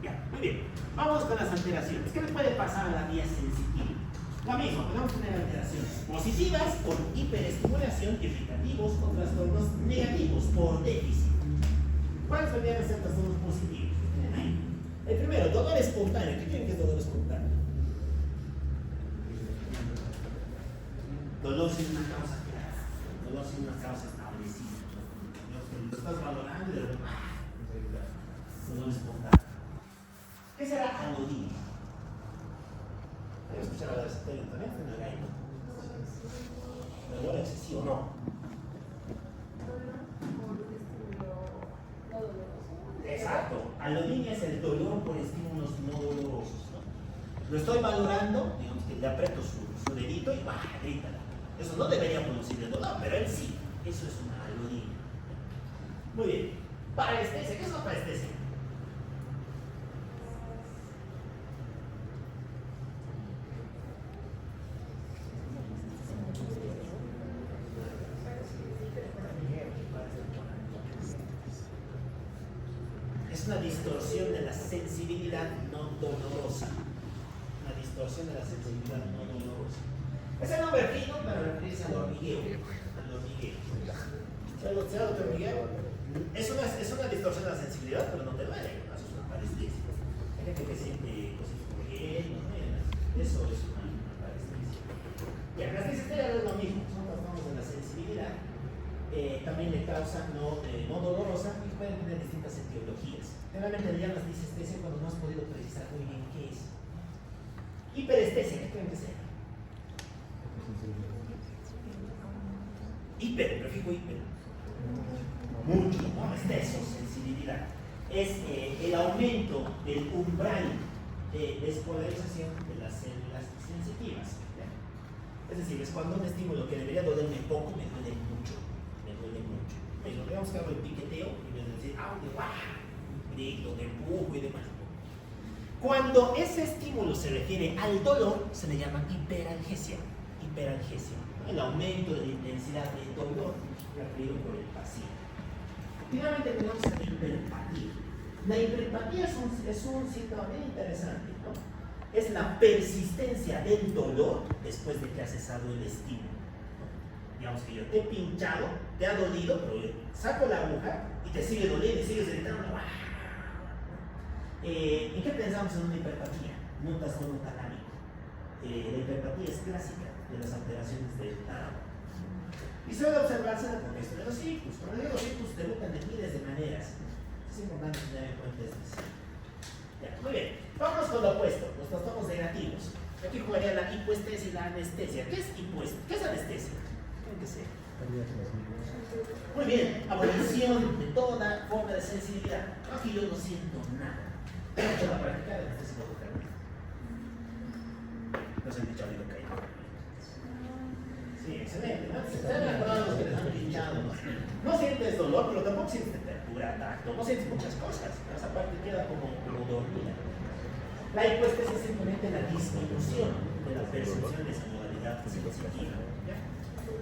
Ya, muy bien. Vamos con las alteraciones. ¿Qué le puede pasar a la vía sensitiva? Lo mismo, podemos tener alteraciones positivas por hiperestimulación, irritativos o trastornos negativos por déficit. ¿Cuáles vendrían a ser trastornos positivos? Tienen ahí. El primero, dolor espontáneo. ¿Qué creen que es dolor espontáneo? Dolor sin una causa clara, dolor sin una causa establecida. Lo estás valorando y de repente, dolor espontáneo. ¿Qué será anodino? ¿Hay que escuchar hablar de ese término también? ¿En el gaino? ¿Dolor excesivo? No. Exacto. Anodinia es el dolor por estímulos no dolorosos, ¿no? Lo estoy valorando, digamos que le aprieto su dedito y grita. Eso no debería producir el dolor, pero él sí. Eso es una anodinia. Muy bien. Parestesia. ¿Qué es una parestesia? Es una distorsión de la sensibilidad no dolorosa. Una distorsión de la sensibilidad no dolorosa. Es el nombre fino para referirse al hormigueo. ¿Se da otro hormigueo? Es una distorsión de la sensibilidad, pero no te duele. Eso es una parestesia. Hay gente que siente cosas como hielo, eso es una parestesia. Y la parestesia es lo mismo. Son trastornos de la sensibilidad. También le causan no dolorosa y pueden tener distintas etiologías. Generalmente le llamas disestesia cuando no has podido precisar muy bien qué es. Hiperestesia, ¿qué creen que sea? Hiper, prefijo hiper. Mucho, ¿no? Exceso, sensibilidad. Es el aumento del umbral de despolarización de las células sensitivas. ¿Ya? Es decir, es cuando un estímulo que debería dolerme poco me duele mucho. Digamos que hago el piqueteo y me decir, grito, de empujo y demás. Cuando ese estímulo se refiere al dolor, se le llama hiperalgesia. El aumento de la intensidad del dolor referido por el paciente. Finalmente tenemos la hiperpatía. La hiperpatía es un síntoma bien interesante, ¿no? Es la persistencia del dolor después de que ha cesado el estímulo. Digamos que yo te he pinchado, te ha dolido, pero yo saco la aguja y te sigue doliendo y sigues gritando. ¿En qué pensamos en una hiperpatía? No un trastorno talámico. La hiperpatía es clásica de las alteraciones del tálamo. Y suele observarse en el contexto de los ictus. Cuando digo los ictus, debutan de miles de maneras. Es importante tener en cuenta esto. Ya, muy bien. Vamos con lo opuesto, los trastornos negativos. Aquí jugaría la hipoestesia y la anestesia. ¿Qué es hipoestesia? ¿Qué es anestesia? ¿Qué que sea? Muy bien, abolición de toda forma de sensibilidad. Aquí yo no siento nada. Tengo que practicar anestesia local. Nos han dicho algo caído. Sí, excelente, ¿no? Se están acordando los que les han pinchado, ¿no? No sientes dolor, pero tampoco sientes temperatura, tacto, no sientes muchas cosas. Esa parte queda como dormida. La hipoestesia es simplemente la disminución de la percepción de esa modalidad sensitiva. ¿Ya?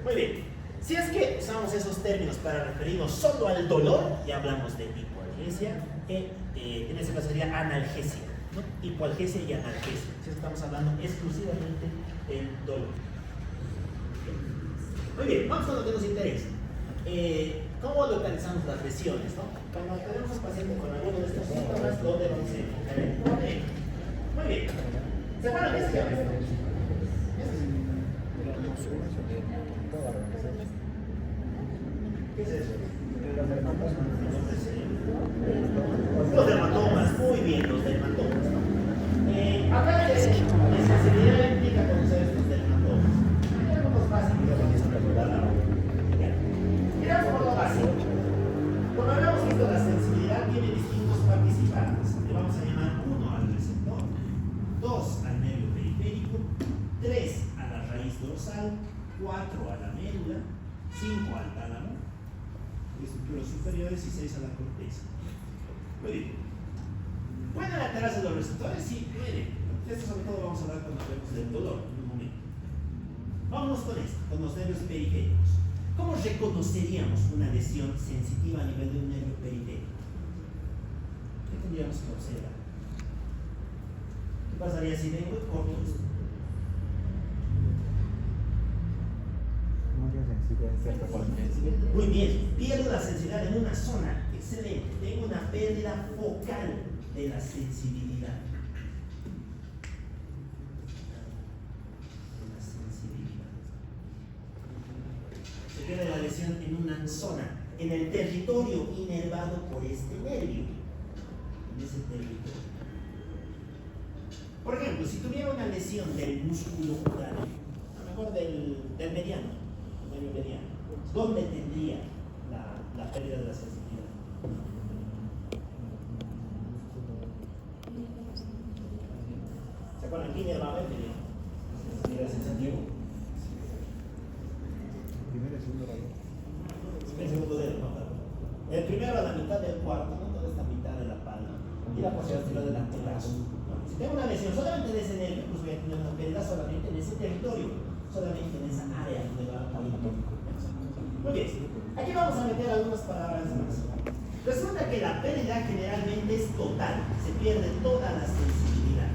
Muy bien. Si es que usamos esos términos para referirnos solo al dolor, ya hablamos de hipoalgesia, en ese caso sería analgesia, ¿no? Hipoalgesia y analgesia. Si estamos hablando exclusivamente del dolor. Muy bien, vamos a lo que nos interesa. ¿Cómo localizamos las lesiones? ¿No? Cuando tenemos un paciente con alguno de estos síntomas, ¿dónde vamos a enfocar? Muy bien. ¿Se acuerdan de este? ¿Qué es eso? Los dermatomas, muy bien, los dermatomas. Hablar de sensibilidad implica conocer estos dermatomas. Hay algunos básicos que vamos a recordar ahora. Miramos por lo básico. Como habíamos visto, la sensibilidad tiene distintos participantes. Le vamos a llamar 1 al receptor, 2 al nervio periférico, 3 a la raíz dorsal, 4 a la médula, 5 al tálamo, estructuras superiores y 6 a la corteza. Muy bien. ¿Pueden alterarse los receptores? Sí, pueden. Esto sobre todo vamos a hablar cuando hablemos del dolor en un momento. Vamos con esto, con los nervios periféricos. ¿Cómo reconoceríamos una lesión sensitiva a nivel de un nervio periférico? ¿Qué tendríamos que observar? ¿Qué pasaría si vengo y corto esto? Muy bien, pierdo la sensibilidad en una zona. Excelente, tengo una pérdida focal de la sensibilidad. Se pierde la lesión en una zona, en el territorio inervado por este nervio. En ese territorio. Por ejemplo, si tuviera una lesión del músculo ocular, a lo mejor del mediano, ¿dónde tendría la pérdida de la sensibilidad? ¿Se acuerdan? ¿Quién inervaba el mediano? ¿Sensibilidad sensitiva? El segundo dedo, no, el primero a la mitad del cuarto, ¿no? Toda esta mitad de la palma y la porción anterior del antebrazo. Si tengo una lesión solamente de ese nervio, pues voy a tener una pérdida solamente en ese territorio, solamente en esa área donde va a ir. Muy bien, aquí vamos a meter algunas palabras más. Resulta que la pérdida generalmente es total, se pierde toda la sensibilidad.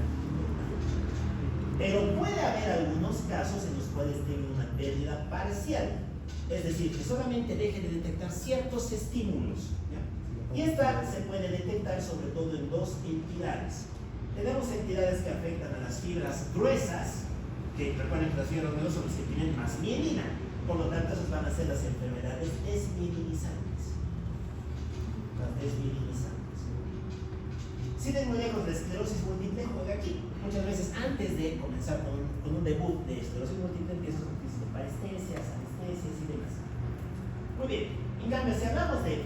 Pero puede haber algunos casos en los cuales tenga una pérdida parcial. Es decir, que solamente deje de detectar ciertos estímulos. ¿Ya? Y esta se puede detectar sobre todo en dos entidades. Tenemos entidades que afectan a las fibras gruesas, que recuerden que las fibras gruesas son las que tienen más mielina. Por lo tanto, esas van a ser las enfermedades desmielinizantes. Las desmielinizantes. Si den muy lejos, la esclerosis múltiple juega aquí. Muchas veces antes de comenzar con un debut de esclerosis múltiple, empiezas con crisis de parestesias, anestesias y demás. Muy bien. En cambio, si hablamos de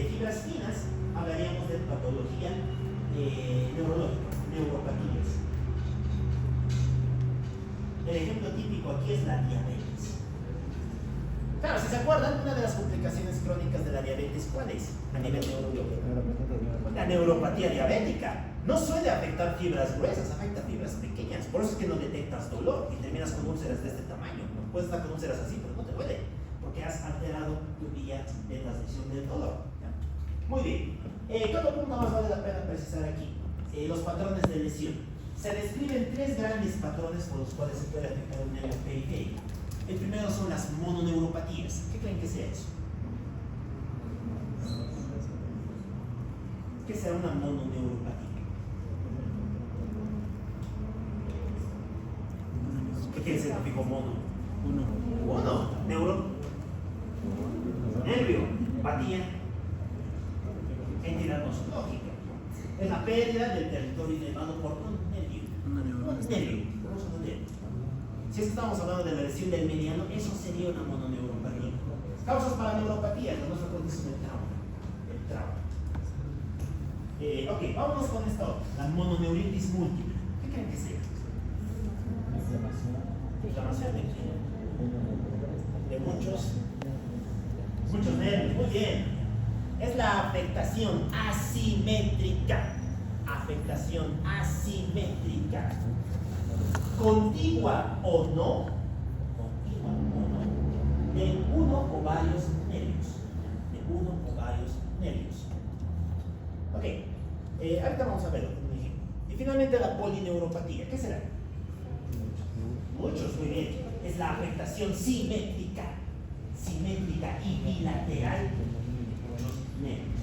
fibras finas, hablaríamos de patología neurológica, neuropatías. El ejemplo típico aquí es la diabetes. Claro, si se acuerdan, una de las complicaciones crónicas de la diabetes, ¿cuál es? A nivel neurológico. La neuropatía diabética. No suele afectar fibras gruesas, afecta fibras pequeñas. Por eso es que no detectas dolor y terminas con úlceras de este tamaño. No puedes estar con úlceras así, pero no te duele, porque has alterado tu vía de transmisión del dolor. ¿Ya? Muy bien. Todo punto más vale la pena precisar aquí. Los patrones de lesión. Se describen tres grandes patrones por los cuales se puede afectar un nervio periférico. El primero son las mononeuropatías. ¿Qué creen que sea eso? ¿Qué será una mononeuropatía? ¿Qué quiere decir fijo mono? Uno. Neuropatía. Entidad nosológica. Es la pérdida del territorio inervado por un nervio. Un nervio. Si es que estamos hablando de la lesión del mediano, eso sería una mononeuropatía. Causas para neuropatía, no se produce el trauma. Ok, vámonos con esta otra, la mononeuritis múltiple. ¿Qué creen que sea? Inflamación de muchos nervios. Muy bien. Es la afectación asimétrica. Afectación asimétrica. Contigua o no, de uno o varios nervios. Ok, ahorita vamos a verlo con un ejemplo. Y finalmente la polineuropatía, ¿qué será? Muchos, muy bien. Es la afectación simétrica y bilateral de muchos nervios.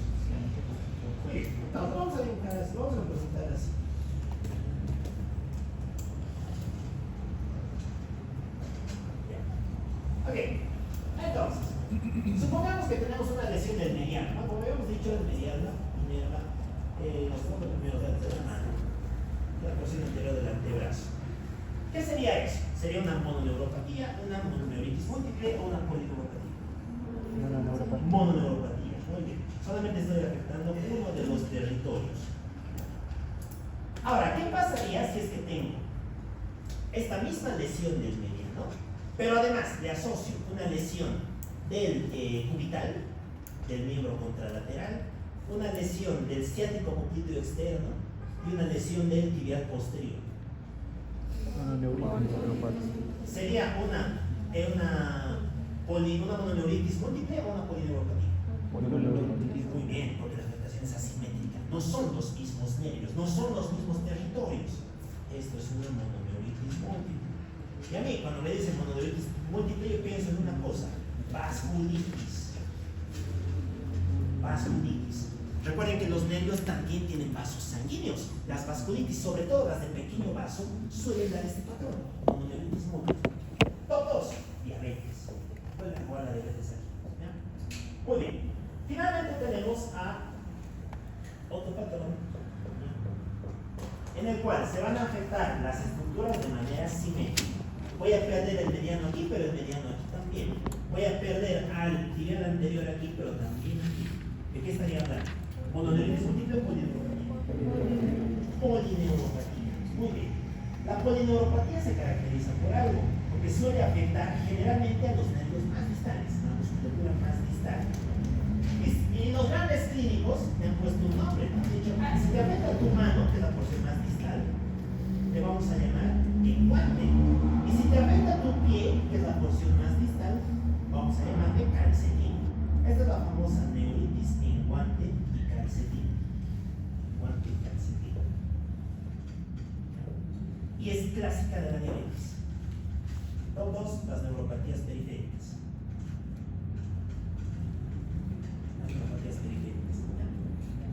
Muy bien, entonces vamos a dibujar así, vamos a representar así. Ok, entonces, supongamos que tenemos una lesión del mediano, ¿no? Como habíamos dicho, el mediano inerva los cuatro primeros dedos de la mano, la porción anterior del antebrazo. ¿Qué sería eso? ¿Sería una mononeuropatía, una mononeuritis múltiple o una polineuropatía? Mononeuropatía, muy bien. Solamente estoy afectando uno de los territorios. Ahora, ¿qué pasaría si es que tengo esta misma lesión del mediano, pero además le asocio una lesión del cubital, del miembro contralateral, una lesión del ciático popliteo externo y una lesión del tibial posterior? ¿Sería una mononeuritis múltiple o una polineuropatía? Muy bien, porque la afectación es asimétrica. No son los mismos nervios, no son los mismos territorios. Esto es una mononeuritis múltiple. Y a mí, cuando me dicen mononeuritis múltiple, yo pienso en una cosa: vasculitis. Recuerden que los nervios también tienen vasos sanguíneos. Las vasculitis, sobre todo las de pequeño vaso, suelen dar este patrón: mononeuritis múltiple. Top 2, diabetes. Pueden jugar la diabetes aquí. ¿Ya? Muy bien. Finalmente tenemos a otro patrón, en el cual se van a afectar las estructuras de manera simétrica. Voy a perder el mediano aquí, pero el mediano aquí también. Voy a perder al tibial anterior aquí, pero también aquí. ¿De qué estaría hablando? ¿Mononeuritis múltiple o polineuropatía? Polineuropatía. Muy bien. La polineuropatía se caracteriza por algo, porque suele afectar generalmente a los nervios más distales, a la musculatura más distal. Y los grandes clínicos me han puesto un nombre. Han dicho: si te afecta tu mano, que es la porción más distal, le vamos a llamar enguante. Y si te afecta tu pie, que es la porción más distal, vamos a llamarle calcetín. Esta es la famosa neuritis enguante y calcetín. Enguante y calcetín. Y es clásica de la diabetes. Todas las neuropatías periféricas.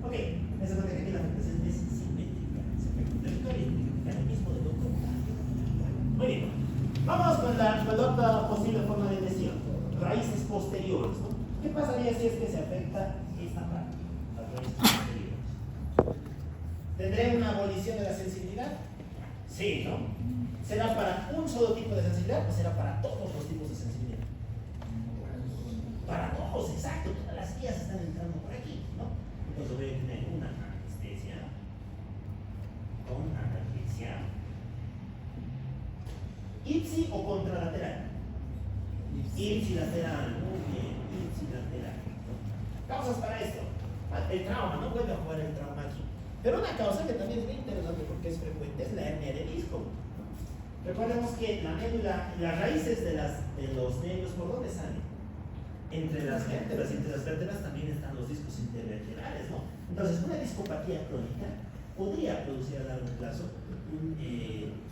Ok, esa es la que aquí la afectación es simétrica. Se afecta un territorio y el mismo de otro. Muy bien. Vamos con la otra posible forma de lesión: raíces posteriores, ¿no? ¿Qué pasaría si es que se afecta esta parte? Las raíces posteriores. ¿Tendré una abolición de la sensibilidad? Sí, ¿no? ¿Será para un solo tipo de sensibilidad o será para todos los tipos de sensibilidad? Para todos, exacto. Todas las vías están entrando por aquí, ¿no? Entonces voy a tener una anestesia con analgesia. ¿Ipsi o contralateral? Ipsilateral, muy bien, ipsilateral. Causas para esto: el trauma, no vuelve a jugar el trauma aquí. Pero una causa que también es muy interesante porque es frecuente es la hernia de disco. Recordemos que la médula, las raíces de los nervios, ¿por dónde salen? Entre las vértebras, y entre las vértebras también están los discos intervertebrales, ¿no? Entonces, una discopatía crónica podría producir a largo plazo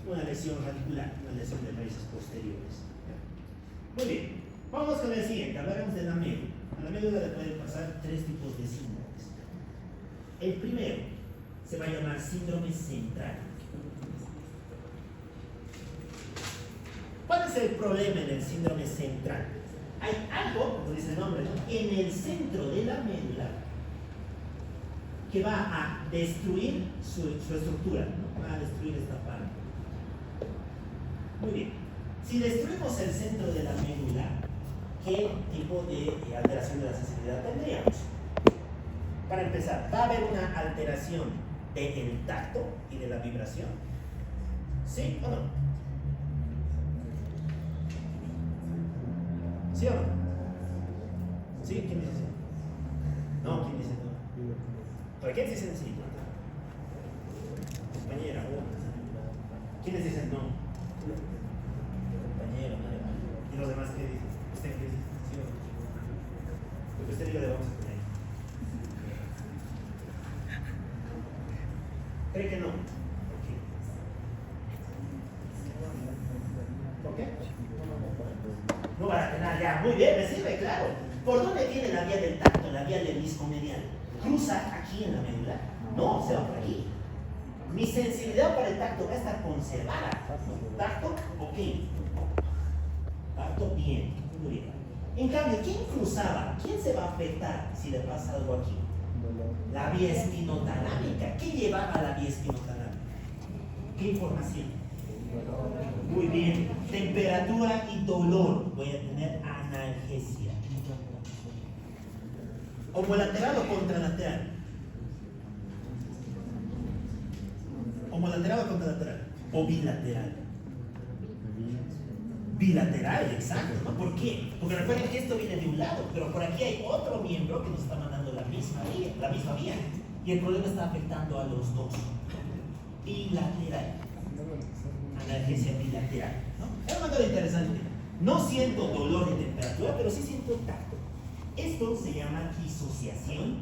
una lesión radicular, una lesión de raíces posteriores. Muy bien, vamos con el siguiente. Hablaremos de la médula. A la médula le pueden pasar tres tipos de síndromes. El primero se va a llamar síndrome central. ¿Cuál es el problema en el síndrome central? hay algo, como dice el nombre, ¿no?, en el centro de la médula que va a destruir su estructura, ¿no? Va a destruir esta parte. Muy bien. Si destruimos el centro de la médula, ¿qué tipo de alteración de la sensibilidad tendríamos? Para empezar, ¿va a haber una alteración del tacto y de la vibración? ¿Sí o no? ¿Sí o no? ¿Sí? ¿Quién dice sí? No, ¿quién dice no? ¿Para quién dice sí? Compañera, ¿quiénes dicen no? Compañero, madre. ¿Y los demás qué dicen? ¿Usted qué dice? ¿Sí o no? Lo que usted diga le vamos a poner. ¿Cree que no? ¿Por qué? No va a tener ya. Muy bien, me sirve, claro. ¿Por dónde viene la vía del tacto, la vía del disco medial? ¿Cruza aquí en la médula? No, se va por aquí. Mi sensibilidad para el tacto va a estar conservada. ¿Tacto? Ok. Tacto, bien. Muy bien. En cambio, ¿quién cruzaba? ¿Quién se va a afectar si le pasa algo aquí? La vía espinotalámica. ¿Qué llevaba a la vía espinotalámica? ¿Qué información? Muy bien. Temperatura y dolor. Voy a tener analgesia. ¿Homolateral o contralateral? ¿Homolateral o contralateral? ¿O bilateral? Bilateral, exacto, ¿no? ¿Por qué? Porque recuerden que esto viene de un lado, pero por aquí hay otro miembro que nos está mandando la misma vía, y el problema está afectando a los dos. Bilateral. Analgesia bilateral, ¿no? Es una cosa interesante. No siento dolor de temperatura, pero sí siento tacto. Esto se llama disociación.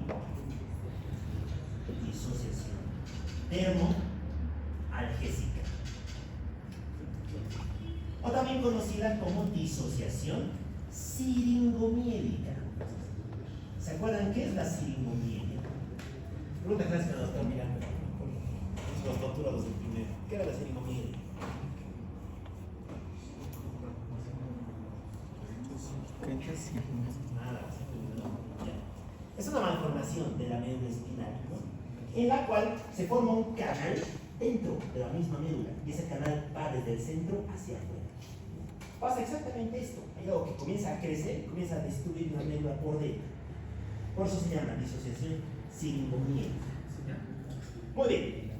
Disociación termoalgésica. O también conocida como disociación siringomiélica. ¿Se acuerdan qué es la siringomiélica? Pregunta clásica, los están mirando. Los doctorados del primero. ¿Qué era la siringomiélica? Nada, es una malformación de la médula espinal, ¿no?, en la cual se forma un canal dentro de la misma médula y ese canal va desde el centro hacia afuera. Pasa exactamente esto. Hay algo que comienza a crecer, comienza a destruir una médula por dentro. Por eso se llama disociación siringomiélica. Muy bien.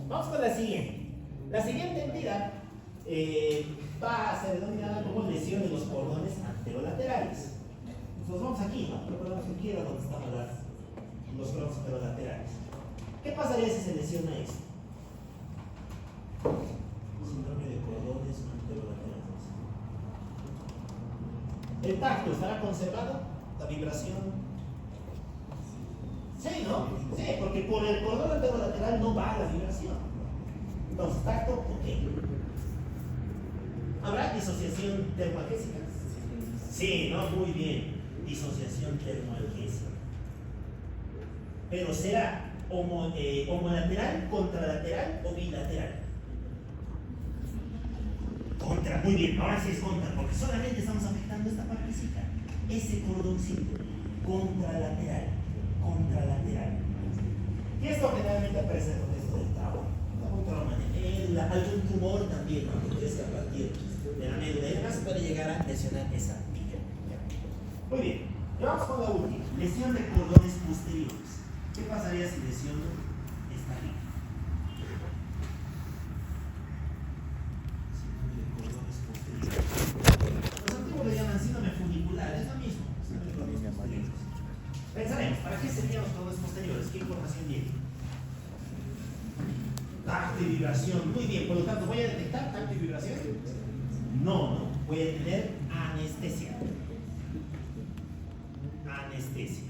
Vamos con la siguiente. La siguiente entidad va a ser denominada como lesión de los cordones anterolaterales. Nos vamos aquí, ¿no? Recordemos que aquí era donde estaban los cordones anterolaterales. ¿Qué pasaría si se lesiona esto? Síndrome de cordones anterolaterales. ¿El tacto estará conservado? ¿La vibración? Sí, ¿no? Sí, porque por el cordón anterolateral no va la vibración. Entonces, tacto, ok. ¿Habrá disociación termoalgésica? Sí, ¿no? Muy bien. Disociación termoalgésica. Pero será homolateral, contralateral o bilateral. Contra, muy bien, ahora sí es contra, porque solamente estamos afectando esta partecita. Ese cordoncito, contralateral. Y esto generalmente aparece con esto del trauma. Un trauma de médula, algún tumor también, ¿no?, que crezca a partir de la médula y además puede llegar a lesionar esa vía. Muy bien, y vamos con la última, lesión de cordones posteriores. ¿Qué pasaría si lesiono esta vía? Síndrome de cordones posteriores. Los antiguos le llaman síndrome funicular, es lo mismo. Pensaremos, ¿para qué serían los cordones posteriores? ¿Qué información tiene? Tacto y vibración. Muy bien, por lo tanto, ¿voy a detectar tacto y vibración? No, voy a tener anestesia. Anestesia.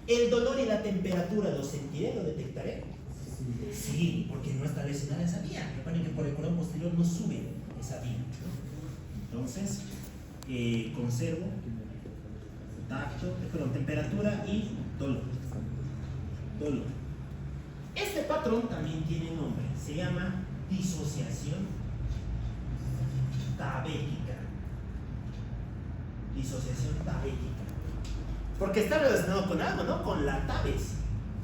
¿El dolor y la temperatura lo sentiré, lo detectaré? Sí, porque no está lesionada esa vía. Recuerden que por el cordón posterior no sube esa vía. Entonces, conservo tacto, temperatura y dolor. Este patrón también tiene nombre, se llama disociación tabética. disociación tabética. Porque está relacionado con algo, ¿no? Con la tabes.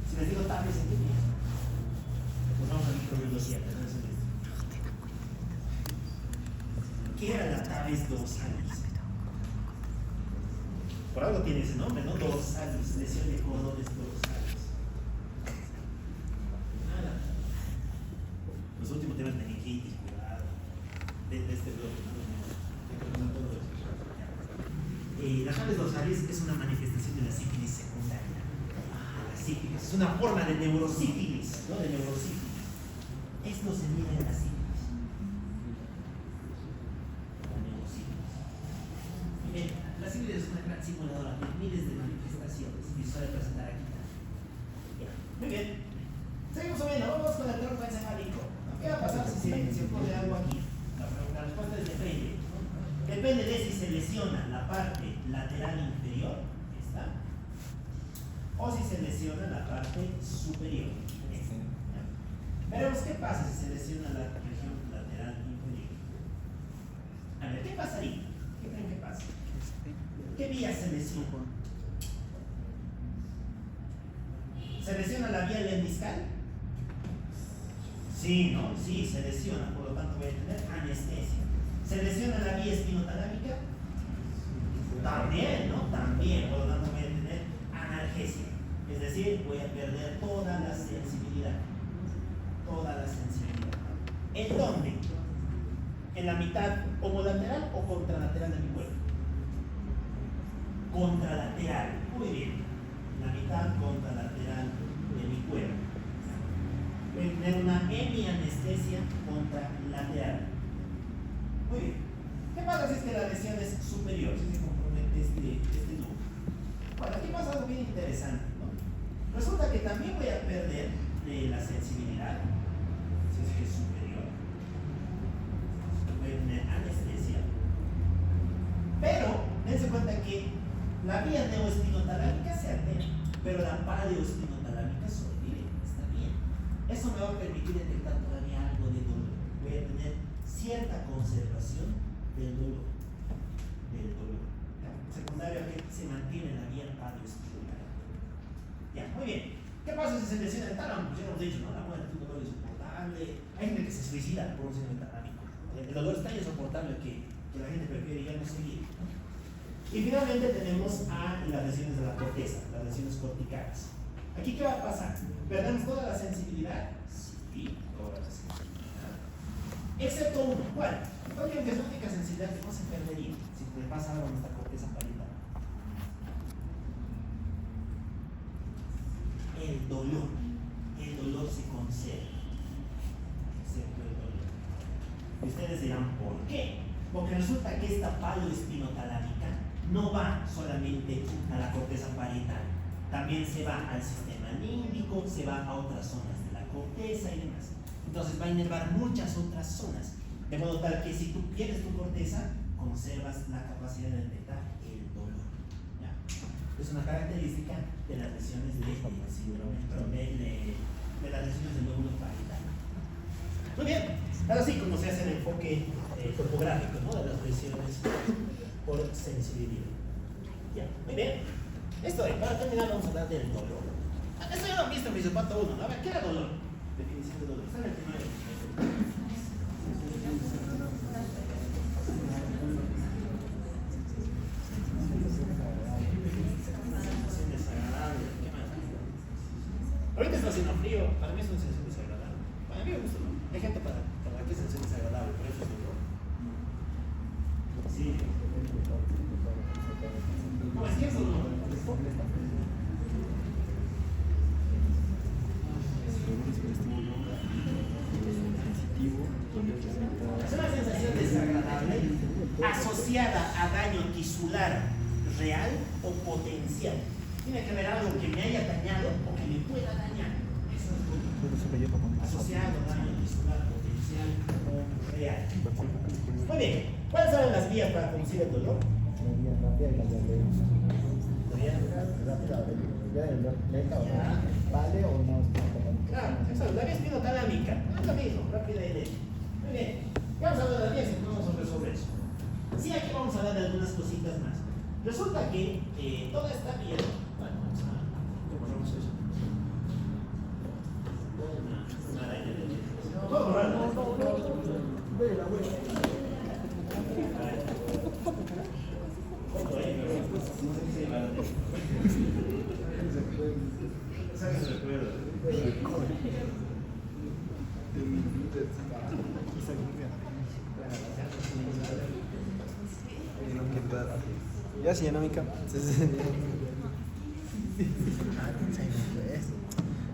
Si les digo tabes, ¿en qué piensan? Pues vamos a microbiología, ¿no? ¿Qué era la tabes dorsalis? Por algo tiene ese nombre, ¿no? Dorsalis, lesión de cordones dorsales. Nada. Los últimos temas de meningitis, cuidado. De este bloque, ¿no? Las tabes dorsales es una manifestación de la sífilis secundaria. La sífilis es una forma de neurosífilis, ¿no? De neurosífilis. Esto se mide en la sífilis. La sífilis es una gran simuladora de miles de manifestaciones y suele presentar aquí. Muy bien. Seguimos subiendo, vamos con el tronco encefálico. ¿Qué va a pasar si se ocurre algo aquí? La respuesta es depende. Depende de si se lesiona la parte lateral inferior, ¿está? O si se lesiona la parte superior. Veremos qué pasa si se lesiona la región lateral inferior. A ver, ¿qué pasaría? ¿Qué creen que pasa? ¿Qué vía se lesiona? ¿Se lesiona la vía lemniscal? Sí, ¿no? Sí, se lesiona, por lo tanto voy a tener anestesia. ¿Se lesiona la vía espinotalámica? También, ¿no? También, por lo tanto voy a tener analgesia. Es decir, voy a perder toda la sensibilidad. Toda la sensibilidad. ¿En dónde? ¿En la mitad homolateral o contralateral de mi cuerpo? Contralateral. Muy bien. La mitad contralateral de mi cuerpo. Voy a tener una hemianestesia contralateral. Muy bien. ¿Qué pasa si es que la lesión es superior? Si se compromete este núcleo. Bueno, aquí pasa algo bien interesante, ¿no? Resulta que también voy a perder la sensibilidad, si es que es superior. Voy a tener anestesia. Pero, dense cuenta que la vía neoespinotalámica se altera, pero la paleoespinotalámica sobrevive. Está bien. Eso me va a permitir detectar todavía algo de dolor. Voy a tener cierta conservación del dolor. Secundario que se mantiene la vía paleoespinotalámica. Ya, muy bien. ¿Qué pasa si se lesiona el tálamo? Pues ya hemos dicho, ¿no? La muerte es un dolor insoportable. Hay gente que se suicida por un síndrome talámico. El dolor es tan insoportable que la gente prefiere ya no seguir, ¿no? Y finalmente tenemos a las lesiones de la corteza, las lesiones corticales. ¿Aquí qué va a pasar? ¿Perdemos toda la sensibilidad? Sí, toda la sensibilidad. Excepto uno. ¿Cuál? ¿Cuál creo que es la única sensibilidad que no se perdería si le pasa algo a nuestra corteza parietal? El dolor. El dolor se conserva. Excepto el dolor. Y ustedes dirán, ¿por qué? Porque resulta que esta paleoespinotalámica no va solamente a la corteza parietal, también se va al sistema límbico, se va a otras zonas de la corteza y demás. Entonces va a inervar muchas otras zonas, de modo tal que si tú pierdes tu corteza, conservas la capacidad de detectar el dolor. ¿Ya? Es una característica de las lesiones de síndrome, de las lesiones del lóbulo parietal. Muy bien, ahora sí, como se hace el enfoque topográfico, ¿no? De las lesiones por sensibilidad. Ya, muy bien. Esto es, para terminar vamos a hablar del dolor. Esto ya lo han visto en mi zapato 1, ¿no? A ver, ¿qué era dolor? Definición de dolor. Está en el primero. Sensación desagradable. ¿Qué más? Ahorita está haciendo frío. Para mí es una sensación desagradable. Para mí me gusta, ¿no? Hay gente para que es sensación desagradable, por eso es dolor. Sí. No, es que es dolor. Es una sensación desagradable asociada a daño tisular real o potencial. Tiene que ver algo que me haya dañado o que me pueda dañar. Eso es dolor. Asociado a daño tisular potencial o real. Muy bien. ¿Cuáles son las vías para conducir el dolor? ¿Vale o no? Claro, eso, la vía espinotalámica. No es lo mismo, rápida y lenta. Muy bien. ¿Qué vamos a hablar de la vía? Si no vamos a resolver eso. Sí, aquí vamos a hablar de algunas cositas más. Resulta que toda esta vía, bueno, vamos a borramos eso. Una araña de no puedo borrarlo. Otro ahí, pero no sé qué se llama. Sáquense el recuerdo. Ya sí, dinámica.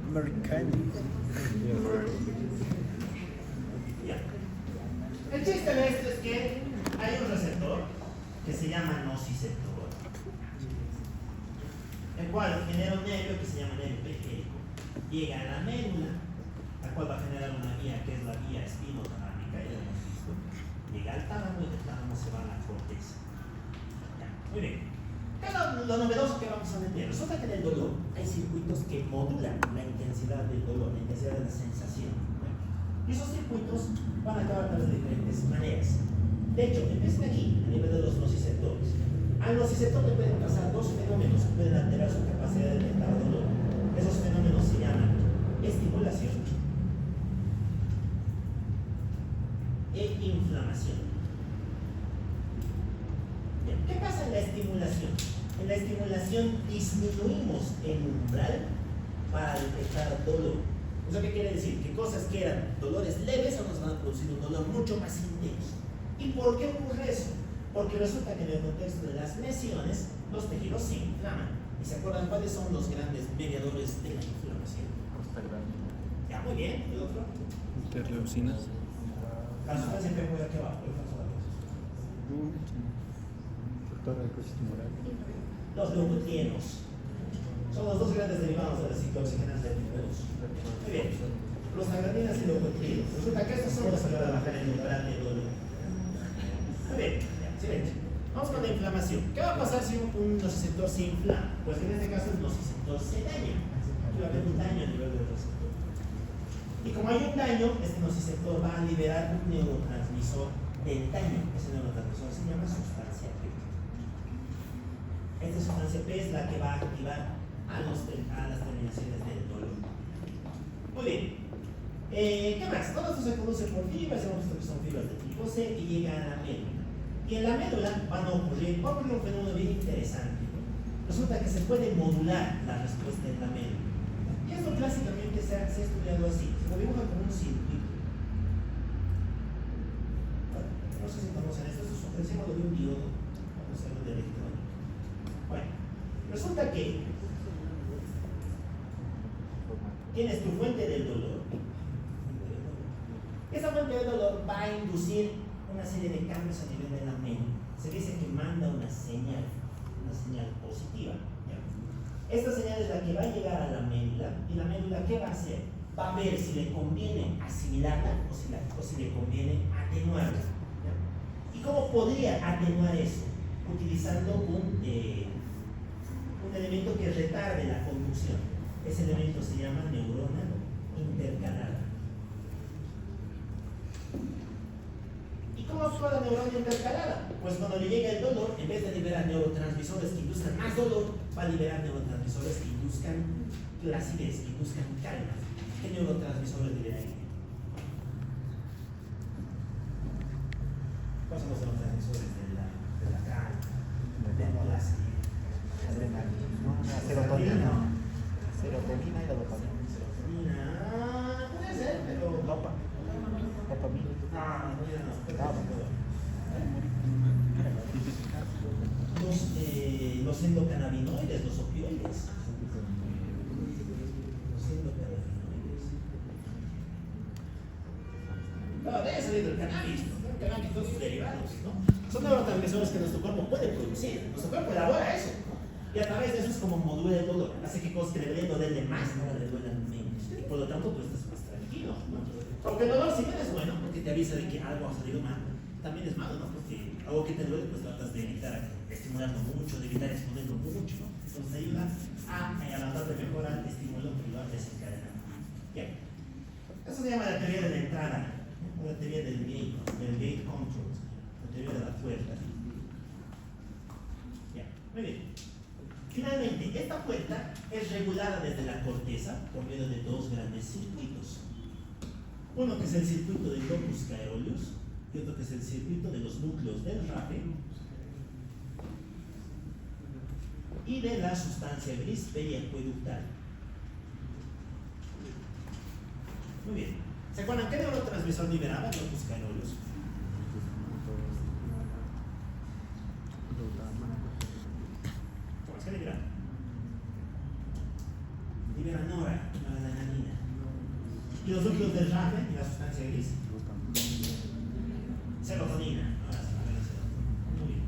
Americano. Ya. El chiste de esto es que hay un receptor que se llama nociceptor, el cual genera un nervio que se llama nervio periférico. Llega a la médula, la cual va a generar una vía que es la vía espinotalámica, ya lo hemos visto. Llega al tálamo y del tálamo se va a la corteza. Ya, muy bien. ¿Qué es lo novedoso que vamos a meter? Resulta que en el dolor hay circuitos que modulan la intensidad del dolor, la intensidad de la sensación. Y esos circuitos van a actuar de diferentes maneras. De hecho, empieza aquí, a nivel de los nociceptores. Al nociceptor le pueden pasar dos fenómenos que pueden alterar su capacidad de detectar dolor. Esos fenómenos se llaman estimulación e inflamación. Bien, ¿qué pasa en la estimulación? En la estimulación disminuimos el umbral para detectar dolor. ¿Eso qué quiere decir? Que cosas que eran dolores leves ahora nos van a producir un dolor mucho más intenso. ¿Y por qué ocurre eso? Porque resulta que en el contexto de las lesiones, los tejidos se inflaman. ¿Y se acuerdan cuáles son los grandes mediadores de la inflamación? Ya, muy bien. ¿El otro? Interleucinas. La sustancia que voy aquí abajo. Factor de crisis tumoral. Los leucotrienos. Son los dos grandes derivados de la citoxigenas de tipo 2. Muy bien. Los agraninas y leucotrienos. Resulta que estos son los que van a bajar el umbral de dolor. Muy bien. Ya, silencio. Vamos con la inflamación. ¿Qué va a pasar si un nociceptor se inflama? Pues en este caso el nociceptor se daña. Aquí va a haber un daño a nivel del receptor. Y como hay un daño, este nociceptor va a liberar un neurotransmisor del daño. Ese neurotransmisor se llama sustancia P. Esta sustancia P es la que va a activar a las terminaciones del dolor. Muy bien. ¿Qué más? Todo esto se produce por fibras, hemos visto que son fibras de tipo C y llegan a la médula. Y en la médula va a ocurrir un fenómeno bien interesante. Resulta que se puede modular la respuesta en la médula. Y esto clásicamente se ha estudiado así. Se lo dibuja como un circuito. Bueno, no sé si conocen esto, es un símbolo de un diodo. Vamos a hablar de electrónica. Bueno, resulta que tienes tu fuente del dolor. Esa fuente del dolor va a inducir una serie de cambios a nivel de la médula. Se dice que manda una señal positiva. ¿Ya? Esta señal es la que va a llegar a la médula, y la médula, ¿qué va a hacer? Va a ver si le conviene asimilarla o si le conviene atenuarla. ¿Ya? ¿Y cómo podría atenuar eso? Utilizando un elemento que retarde la conducción. Ese elemento se llama neurona intercalada. ¿Y cómo actúa la neurona intercalada? Pues cuando le llega el dolor, en vez de liberar neurotransmisores que induzcan más dolor, va a liberar neurotransmisores que induzcan placidez, que induzcan calma. ¿Qué neurotransmisores libera ahí? ¿Cuáles son los neurotransmisores de la calma, de la placidez? Serotonina. Serotonina y la dopamina. Serotonina, puede ser, pero Dopamina. Los endocannabinoides, los opioides. Los endocannabinoides. Claro, debe salir del cannabis, ¿no? El cannabis y todos sus derivados, ¿no? Son neurotransmisores que nuestro cuerpo puede producir. Nuestro cuerpo elabora eso, ¿no? Y a través de eso es como modula el dolor. Hace que cosas que deberían dolerle más ahora le duelan menos. Y por lo tanto tú estás más tranquilo, ¿no? Porque el dolor, si bien es bueno, porque te avisa de que algo ha salido mal, también es malo, ¿no? Porque algo que te duele, pues tratas de evitar estimularlo mucho, de evitar exponerlo mucho, ¿no? Entonces ayuda a tratar de mejorar el estímulo que lo desencadenar. Bien. Eso se llama la teoría de la entrada, ¿no? La teoría del gate control, la teoría de la puerta. Bien. Muy bien. Finalmente, esta puerta es regulada desde la corteza por medio de dos grandes circuitos. Uno que es el circuito del locus caeruleus y otro que es el circuito de los núcleos del rafe y de la sustancia gris periacueductal. Muy bien. ¿Se acuerdan qué neurotransmisor liberaba el locus caeruleus? ¿Cómo es que libera? Libera noradrenalina. ¿Y los núcleos del rafe y la sustancia gris? Serotonina. Muy bien.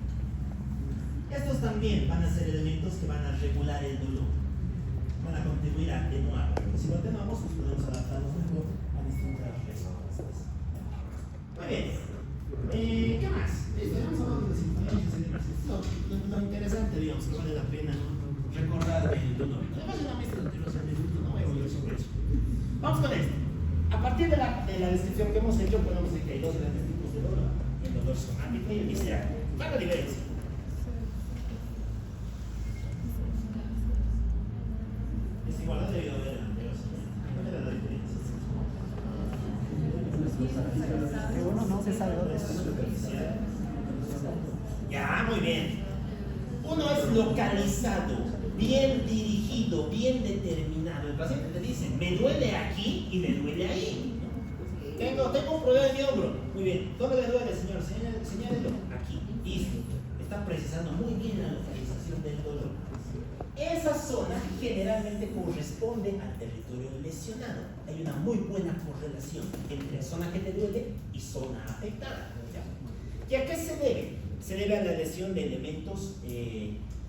Estos también van a ser elementos que van a regular el dolor. Van a contribuir a atenuarlo. Si lo atenuamos, pues podemos adaptarnos mejor a distintas respuestas. Muy bien. ¿Qué más? Estamos hablando de sintonías y demás. Lo interesante, digamos, que vale la pena recordar el dolor. Además, una maestra anterior, no voy a volver sobre eso. Vamos con esto. A partir de la descripción que hemos hecho, podemos decir que hay dos grandes tipos de dolor: el dolor somático y el visceral. ¿Cuál es la diferencia? Desigualdad debido a ver el anterior. ¿Cuál era la diferencia? Que uno no se salga de eso. Ya, muy bien. Uno es localizado, bien dirigido, bien determinado. El paciente te dice, me duele aquí y me duele ahí. Tengo un problema en mi hombro. Muy bien. ¿Dónde le duele, señor? Señálelo. Aquí. Y está precisando muy bien la localización del dolor. Esa zona generalmente corresponde al territorio lesionado. Hay una muy buena correlación entre zona que te duele y zona afectada. ¿Y a qué se debe? Se debe a la lesión de elementos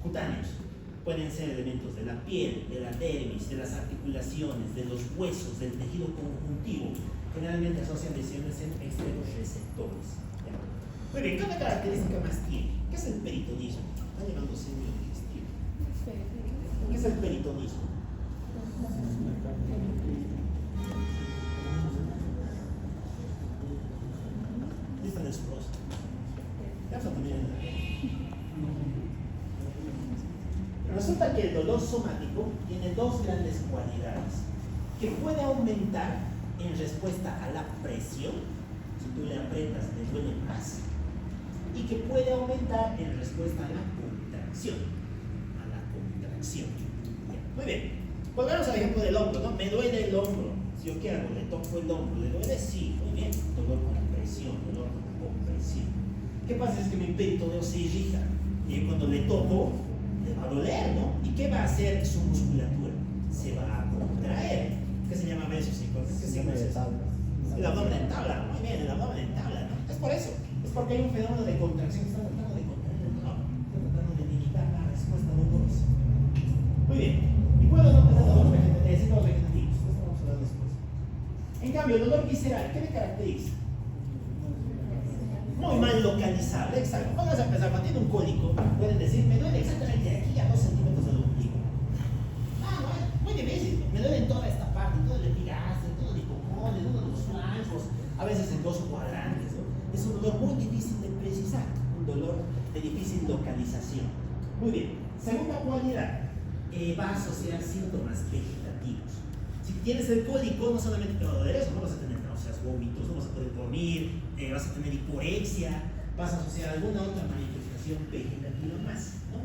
cutáneos. Pueden ser elementos de la piel, de la dermis, de las articulaciones, de los huesos, del tejido conjuntivo. Generalmente asocian lesiones en extremos receptores. Muy bien, ¿qué otra característica más tiene? ¿Qué es el peritonismo? Está llamando semi-digestivo. ¿Qué es el peritonismo? Listo en el pros. Eso también. Resulta que el dolor somático tiene dos grandes cualidades: que puede aumentar en respuesta a la presión, si tú le aprietas le duele más, y que puede aumentar en respuesta a la contracción. Muy bien, volvemos al ejemplo del hombro, ¿no? Me duele el hombro. Si yo qué hago, le toco el hombro, ¿le duele? Sí, muy bien. Dolor con presión, dolor con compresión. ¿Qué pasa? Es que mi peritoneo se irrita y cuando le toco le va a doler, ¿no? ¿Y qué va a hacer su musculatura? Se va a contraer. ¿Qué se llama eso? ¿Qué se llama eso? El abdomen en tabla. Muy bien, el abdomen en tabla, ¿no? Es por eso. Es porque hay un fenómeno de contracción. Está tratando de contraer el dolor. Está tratando de limitar la respuesta dolorosa. Muy bien. ¿Y puedo no tener dolor vegetativo? Esto vamos a hablar después. En cambio, el dolor visceral, ¿qué le caracteriza? Muy mal localizable, exacto. Vamos a empezar, cuando tiene un cólico, pueden decir, me duele exactamente aquí a 2 centímetros del ombligo. No, es muy difícil. Me duele en toda esta parte, en todo el epigastrio, en todo el hipocón, en uno de los flancos, a veces en 2 cuadrantes, ¿no? Es un dolor muy difícil de precisar, un dolor de difícil localización. Muy bien. Segunda cualidad, va a asociar síntomas vegetativos. Si tienes el cólico, no solamente te va a doler eso, no vas a tener náuseas, vómitos, no vas a poder dormir, vas a tener hiporexia, vas a asociar alguna otra manifestación vegetativa más, ¿no?